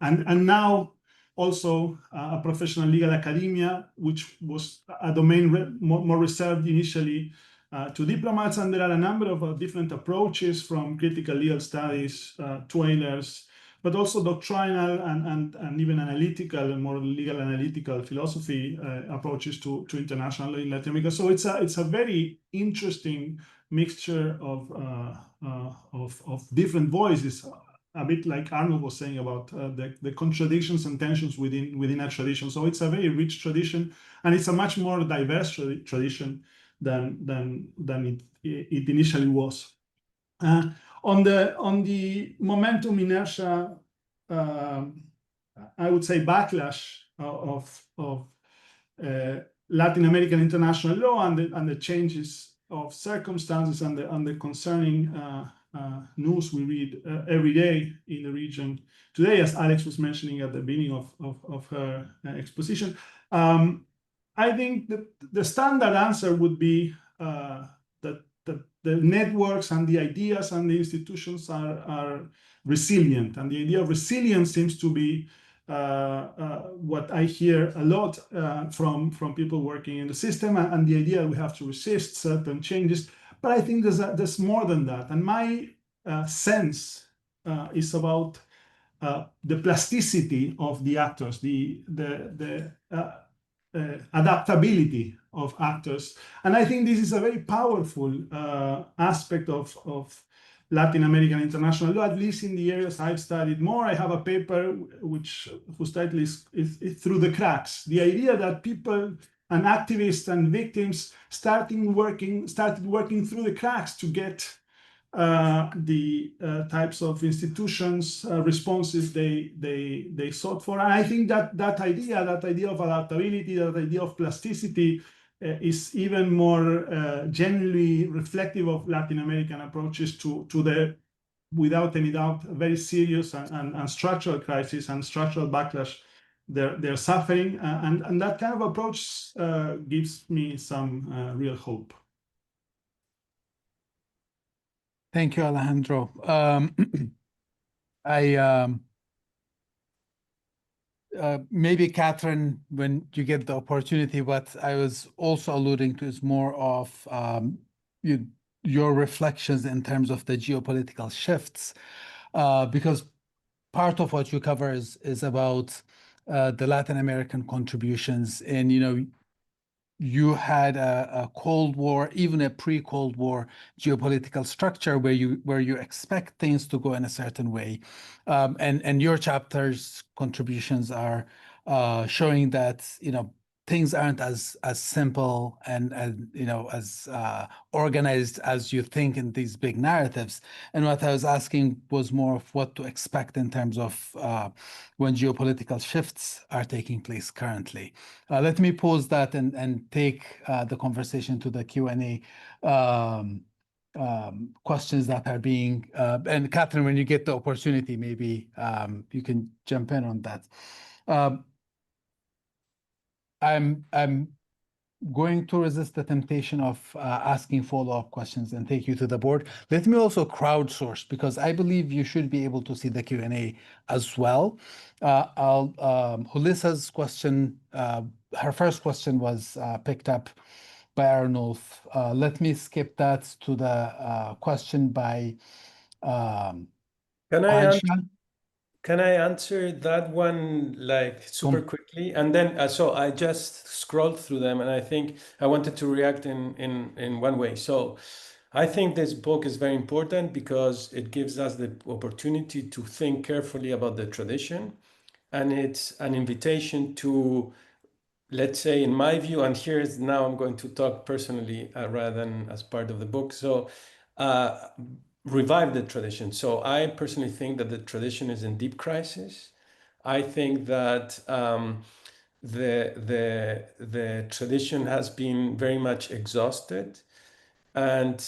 and now also a professional legal academia, which was a domain more reserved initially to diplomats. And there are a number of different approaches, from critical legal studies to Ehlers, but also doctrinal and even analytical and more legal analytical philosophy approaches to international law in Latin America. So it's a very interesting mixture of different voices, a bit like Arnold was saying about the contradictions and tensions within a tradition. So it's a very rich tradition, and it's a much more diverse tradition than it initially was. On the momentum inertia, I would say backlash of Latin American international law and the changes of circumstances and the concerning news we read every day in the region today, as Alex was mentioning at the beginning of her exposition. I think the standard answer would be that the networks and the ideas and the institutions are resilient, and the idea of resilience seems to be what I hear a lot from people working in the system, and the idea we have to resist certain changes. But I think there's more than that, and my sense is about the plasticity of the actors, the adaptability of actors. And I think this is a very powerful aspect of Latin American international law, at least in the areas I've studied more. I have a paper whose title is Through the Cracks. The idea that people and activists and victims started working through the cracks to get the types of institutions responses they sought for. And I think that idea of adaptability, that idea of plasticity is even more genuinely reflective of Latin American approaches to the, without any doubt, very serious and structural crisis and structural backlash they're suffering. And that kind of approach gives me some real hope. Thank you, Alejandro. Maybe Catherine, when you get the opportunity, what I was also alluding to is more of your reflections in terms of the geopolitical shifts, because part of what you cover is about the Latin American contributions, and you had a Cold War, even a pre-Cold War geopolitical structure where you expect things to go in a certain way, and your chapter's contributions are showing that things aren't as simple and as organized as you think in these big narratives. And what I was asking was more of what to expect in terms of when geopolitical shifts are taking place currently. Let me pause that and take the conversation to the Q&A questions that are being, and Catherine, when you get the opportunity, maybe you can jump in on that. I'm going to resist the temptation of asking follow-up questions and take you to the board. Let me also crowdsource, because I believe you should be able to see the Q&A as well. Hulissa's question, her first question was picked up by Arnold. Let me skip that to the question by Can I answer that one like super quickly? And then, so I just scrolled through them, and I think I wanted to react in one way. So I think this book is very important because it gives us the opportunity to think carefully about the tradition. And it's an invitation to, let's say, in my view, and here's now I'm going to talk personally rather than as part of the book. So revive the tradition. So I personally think that the tradition is in deep crisis. I think that the tradition has been very much exhausted, and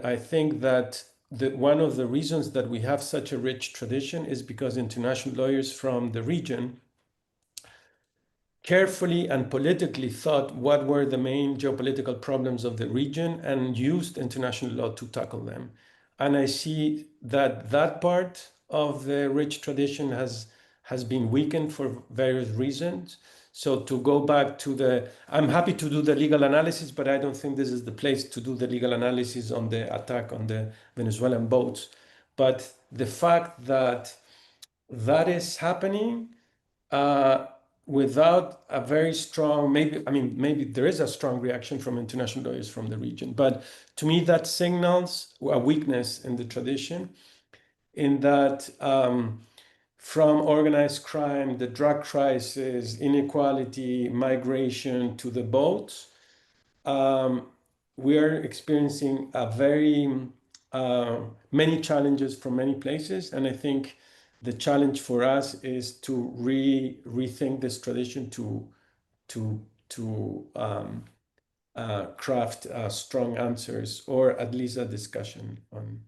I think that one of the reasons that we have such a rich tradition is because international lawyers from the region carefully and politically thought what were the main geopolitical problems of the region and used international law to tackle them. And I see that that part of the rich tradition has been weakened for various reasons. So to go back to I'm happy to do the legal analysis, but I don't think this is the place to do the legal analysis on the attack on the Venezuelan boats. But the fact that that is happening without a very strong, maybe there is a strong reaction from international lawyers from the region, but to me that signals a weakness in the tradition, in that from organized crime, the drug crisis, inequality, migration to the boats, we are experiencing a very many challenges from many places, and I think the challenge for us is to rethink this tradition to craft strong answers, or at least a discussion on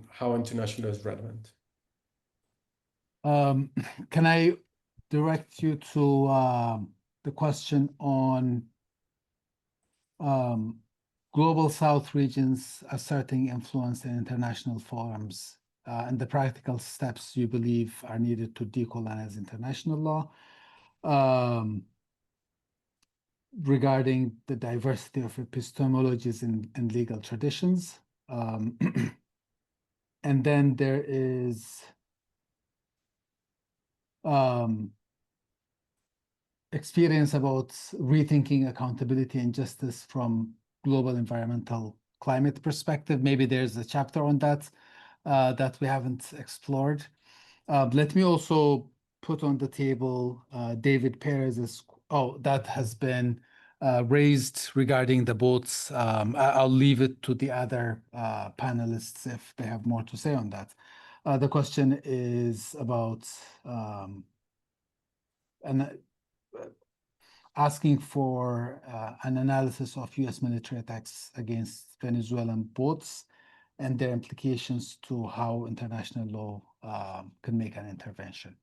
how international is relevant. Can I direct you to the question on Global South regions asserting influence in international forums and the practical steps you believe are needed to decolonize international law regarding the diversity of epistemologies and legal traditions. And then there is experience about rethinking accountability and justice from global environmental climate perspective. Maybe there's a chapter on that that we haven't explored. Let me also put on the table David Perez's, that has been raised regarding the boats. I'll leave it to the other panelists if they have more to say on that. The question is about asking for an analysis of U.S. military attacks against Venezuelan boats and their implications to how international law can make an intervention.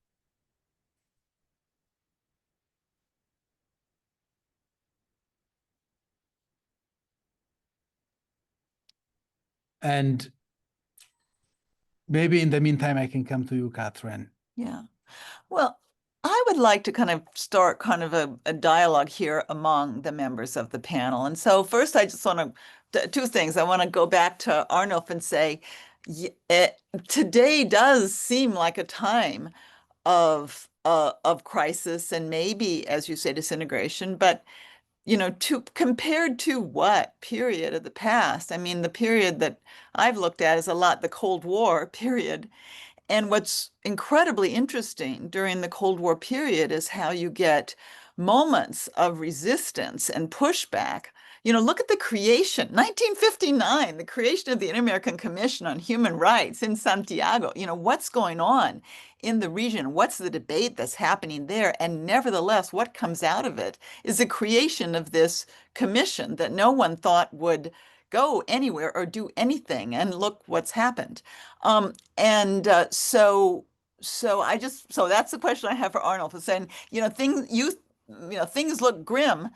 And maybe in the meantime, I can come to you, Catherine. Yeah. Well, I would like to kind of start kind of a dialogue here among the members of the panel. And so first, I just want to, two things. I want to go back to Arnulf and say, today does seem like a time of crisis and maybe, as you say, disintegration, but compared to what period of the past? I mean, the period that I've looked at is a lot the Cold War period. And what's incredibly interesting during the Cold War period is how you get moments of resistance and pushback. Look at the creation, 1959, the creation of the Inter-American Commission on Human Rights in Santiago. What's going on in the region? What's the debate that's happening there? And nevertheless, what comes out of it is the creation of this commission that no one thought would go anywhere or do anything. And look what's happened. So that's the question I have for Arnulf, is saying, things look grim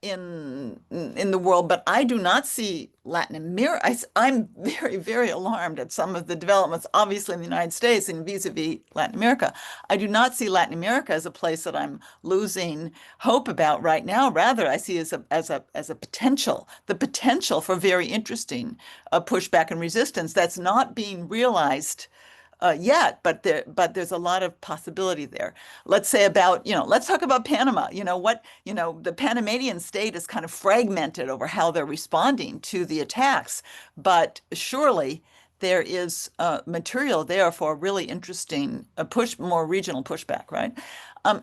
in the world, but I do not see Latin America. I'm very, very alarmed at some of the developments, obviously in the United States and vis-a-vis Latin America. I do not see Latin America as a place that I'm losing hope about right now. Rather, I see as a potential, the potential for very interesting pushback and resistance that's not being realized yet, but there's a lot of possibility there. Let's say about, let's talk about Panama. The Panamanian state is kind of fragmented over how they're responding to the attacks, but surely there is material there for a really interesting more regional pushback, right?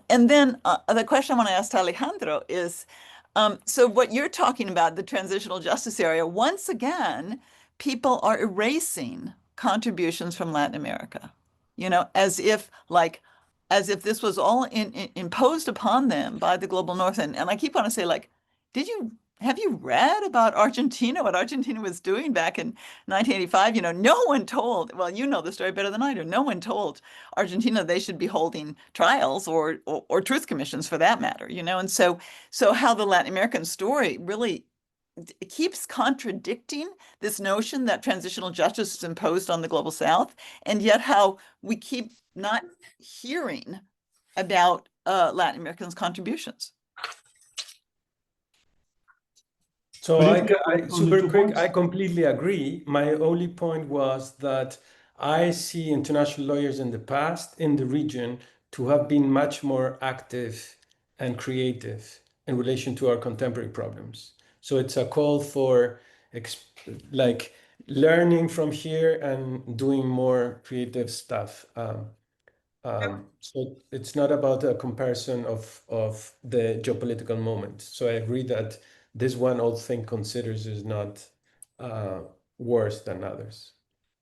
And then the question I want to ask to Alejandro is, so what you're talking about, the transitional justice area, once again, people are erasing contributions from Latin America, as if this was all imposed upon them by the global North. And I keep wanting to say, did you have you read about Argentina, what Argentina was doing back in 1985? No one told, well, you know the story better than I do. No one told Argentina they should be holding trials or truth commissions for that matter, And so how the Latin American story really it keeps contradicting this notion that transitional justice is imposed on the global South, and yet how we keep not hearing about Latin Americans' contributions. So But I on the super 2 quick, points- I completely agree. My only point was that I see international lawyers in the past in the region to have been much more active and creative in relation to our contemporary problems. So it's a call for like learning from here and doing more creative stuff. So it's not about a comparison of the geopolitical moment. So I agree that this one, all thing considers, is not worse than others.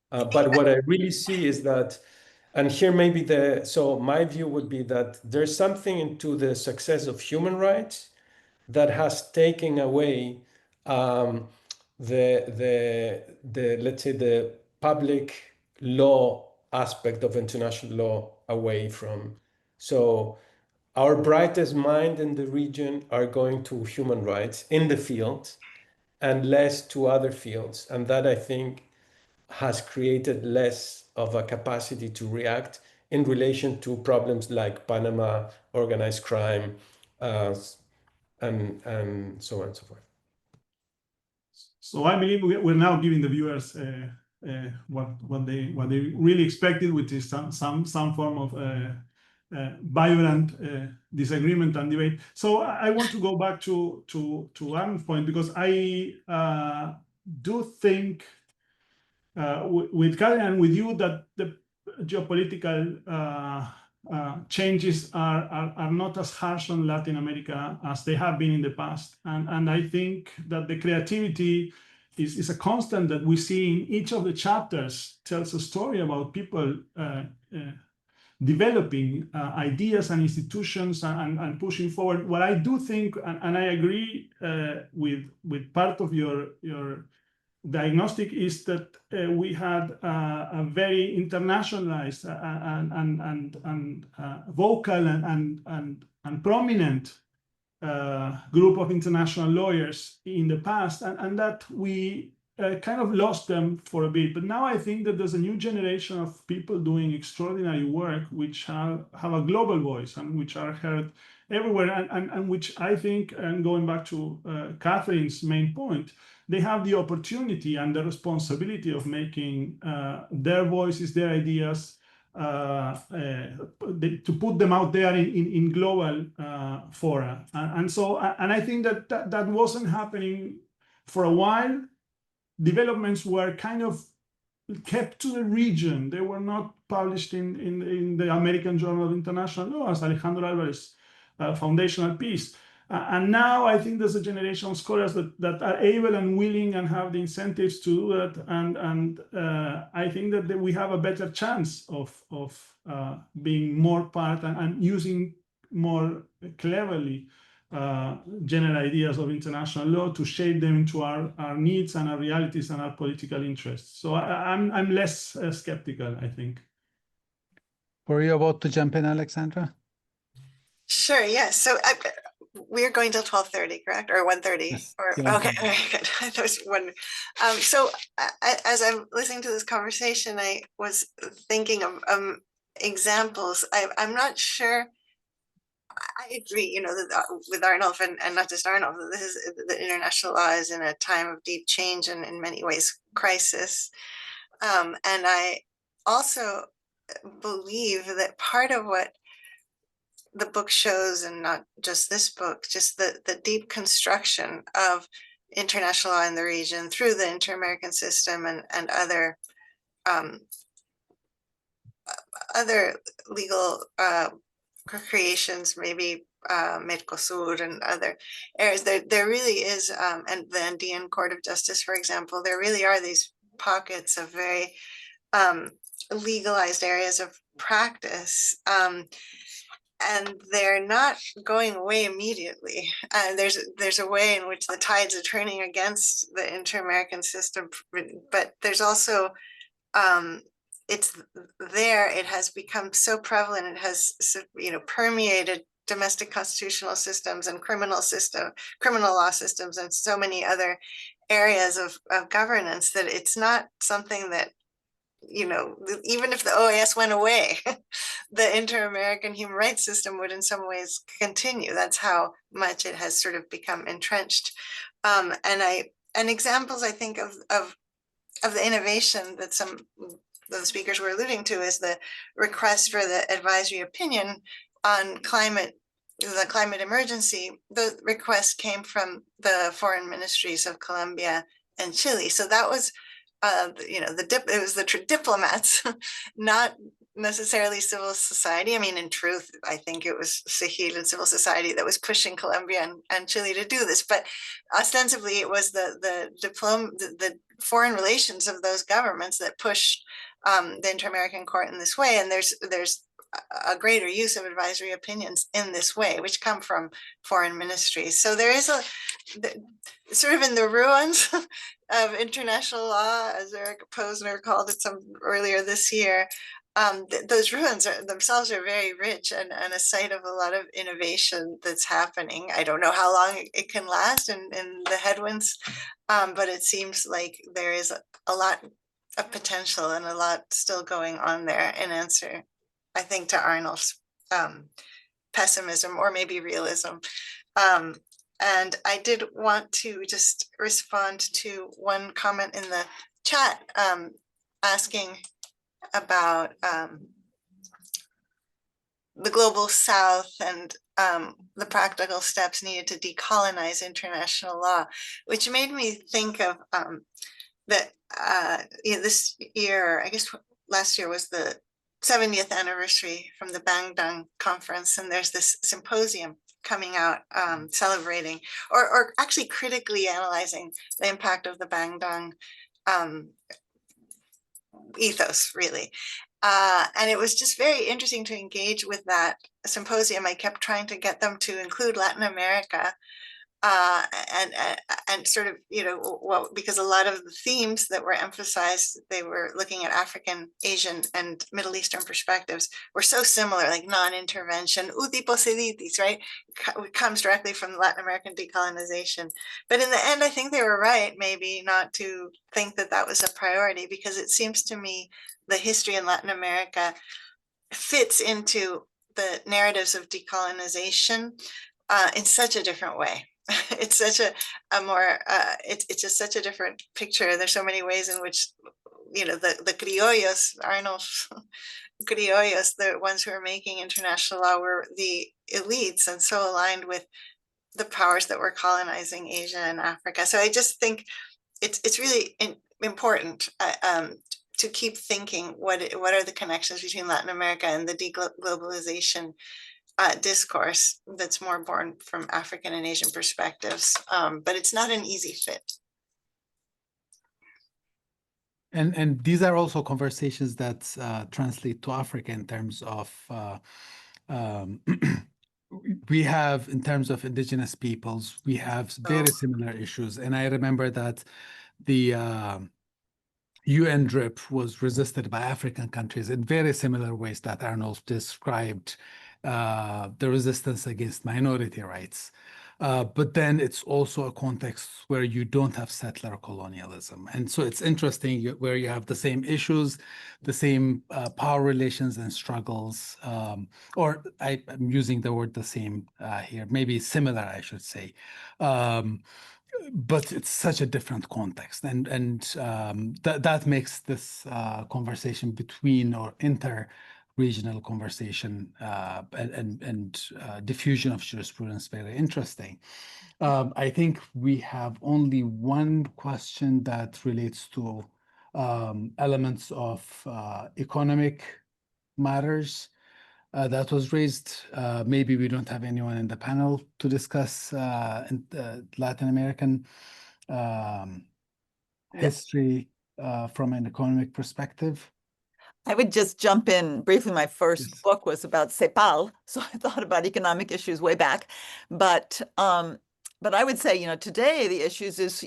But what I really see is that, and here maybe so my view would be that there's something into the success of human rights that has taken away the let's say the public law aspect of international law away from. So our brightest mind in the region are going to human rights in the field and less to other fields. And that, I think, has created less of a capacity to react in relation to problems like Panama, organized crime, and so on and so forth. So I believe we're now giving the viewers what they really expected, which is some form of vibrant disagreement and debate. So I want to go back to Aaron's point, because I do think with Karen and with you that the geopolitical changes are not as harsh on Latin America as they have been in the past. And I think that the creativity is a constant that we see in each of the chapters, tells a story about people developing ideas and institutions and pushing forward. What I do think, and I agree with part of your diagnostic, is that we had a very internationalized and vocal and prominent group of international lawyers in the past, and that we kind of lost them for a bit. But now I think that there's a new generation of people doing extraordinary work, which have a global voice and which are heard everywhere, and which I think, and going back to Catherine's main point, they have the opportunity and the responsibility of making their voices, their ideas, to put them out there in global fora. And I think that wasn't happening for a while. Developments were kind of kept to the region. They were not published in the American Journal of International Law, as Alejandro Alvarez foundational piece. And now I think there's a generation of scholars that are able and willing and have the incentives to do that. And I think that we have a better chance of being more part and using more cleverly general ideas of international law to shape them into our needs and our realities and our political interests. So I'm less skeptical, I think. Were you about to jump in, Alexandra? Sure, yes. So we're going till 12:30, correct? Or 1:30? Yes. Or Yeah. okay, very good. I thought it was one. So as I'm listening to this conversation, I was thinking of examples. I'm not sure. I agree, that, with Arnulf and not just Arnulf, that this is the international law is in a time of deep change and in many ways crisis. And I also believe that part of what the book shows, and not just this book, just the deep construction of international law in the region through the Inter-American system and other legal creations, maybe Mercosur and other areas. There really is, and the Andean Court of Justice, for example, there really are these pockets of very legalized areas of practice. and they're not going away immediately. There's a way in which the tides are turning against the inter-American system, but there's also it's there. It has become so prevalent. It has permeated domestic constitutional systems and criminal law systems, and so many other areas of governance that it's not something that, even if the OAS went away, the inter-American human rights system would in some ways continue. That's how much it has sort of become entrenched. And examples, I think, of the innovation that some of the speakers were alluding to is the request for the advisory opinion on the climate emergency. The request came from the foreign ministries of Colombia and Chile. So that was, it was the diplomats, not necessarily civil society. I mean, in truth, I think it was Sahel and civil society that was pushing Colombia and Chile to do this, but ostensibly it was the foreign relations of those governments that pushed the Inter-American Court in this way. And there's a greater use of advisory opinions in this way, which come from foreign ministries. So there is sort of in the ruins of international law, as Eric Posner called it earlier this year. Those ruins themselves are very rich and a site of a lot of innovation that's happening. I don't know how long it can last in the headwinds, but it seems like there is a lot of potential and a lot still going on there in answer, I think, to Arnold's pessimism or maybe realism. And I did want to just respond to one comment in the chat asking about the global south and the practical steps needed to decolonize international law, which made me think of that this year, I guess last year was the 70th anniversary from the Bandung conference, and there's this symposium coming out celebrating or actually critically analyzing the impact of the Bandung ethos, really. And it was just very interesting to engage with that symposium. I kept trying to get them to include Latin America and sort of, because a lot of the themes that were emphasized, they were looking at African, Asian, and Middle Eastern perspectives were so similar, like non-intervention, uti possidetis, right? It comes directly from Latin American decolonization. But in the end, I think they were right, maybe not to think that that was a priority, because it seems to me the history in Latin America fits into the narratives of decolonization in such a different way. It's such a more it's just such a different picture. There's so many ways in which the criollos, Arnold's criollos, the ones who are making international law, were the elites and so aligned with the powers that were colonizing Asia and Africa. So I just think it's really important to keep thinking what are the connections between Latin America and the deglobalization discourse that's more born from African and Asian perspectives, but it's not an easy fit. And these are also conversations that translate to Africa in terms of we have, in terms of indigenous peoples, we have very similar issues. And I remember that the UN DRIP was resisted by African countries in very similar ways that Arnold described the resistance against minority rights. But then it's also a context where you don't have settler colonialism. And so it's interesting where you have the same issues, the same power relations and struggles, or I'm using the word the same here, maybe similar, I should say. But it's such a different context, and that makes this conversation between or inter-regional conversation and diffusion of jurisprudence very interesting. I think we have only one question that relates to elements of economic matters. That was raised. Maybe we don't have anyone in the panel to discuss Latin American history from an economic perspective. I would just jump in briefly. My first Yes. book was about CEPAL, so I thought about economic issues way back. But I would say, today the issues is,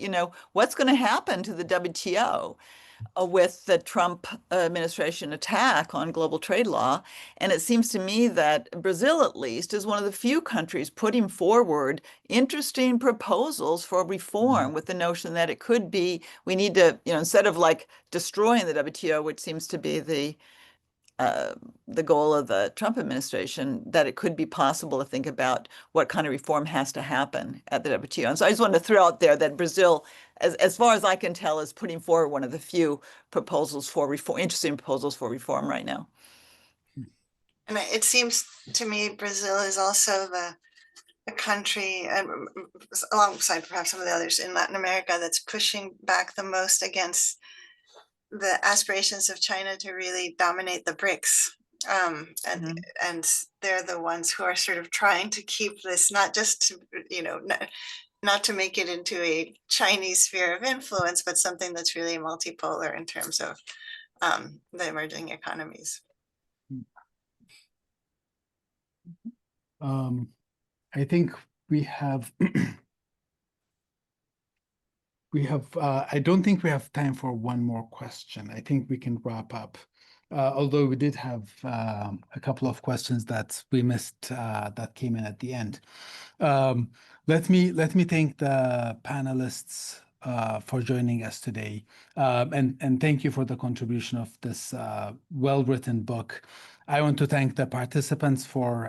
what's going to happen to the WTO with the Trump administration attack on global trade law. And it seems to me that Brazil, at least, is one of the few countries putting forward interesting proposals for reform with the notion that it could be, we need to, instead of like destroying the WTO, which seems to be the goal of the Trump administration, that it could be possible to think about what kind of reform has to happen at the WTO. And so I just wanted to throw out there that Brazil, as far as I can tell, is putting forward one of the few proposals for reform, interesting proposals for reform right now. And it seems to me Brazil is also the country, alongside perhaps some of the others in Latin America, that's pushing back the most against the aspirations of China to really dominate the BRICS. And they're the ones who are sort of trying to keep this, not just to, not to make it into a Chinese sphere of influence, but something that's really multipolar in terms of the emerging economies. I think we have I don't think we have time for one more question. I think we can wrap up. Although we did have a couple of questions that we missed that came in at the end. Let me thank the panelists for joining us today, and thank you for the contribution of this well-written book. I want to thank the participants for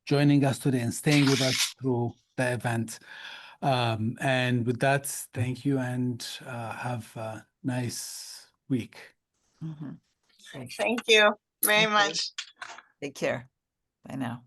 joining us today and staying with us through the event. And with that, thank you and have a nice week. Thank you very much. Take care. Bye now.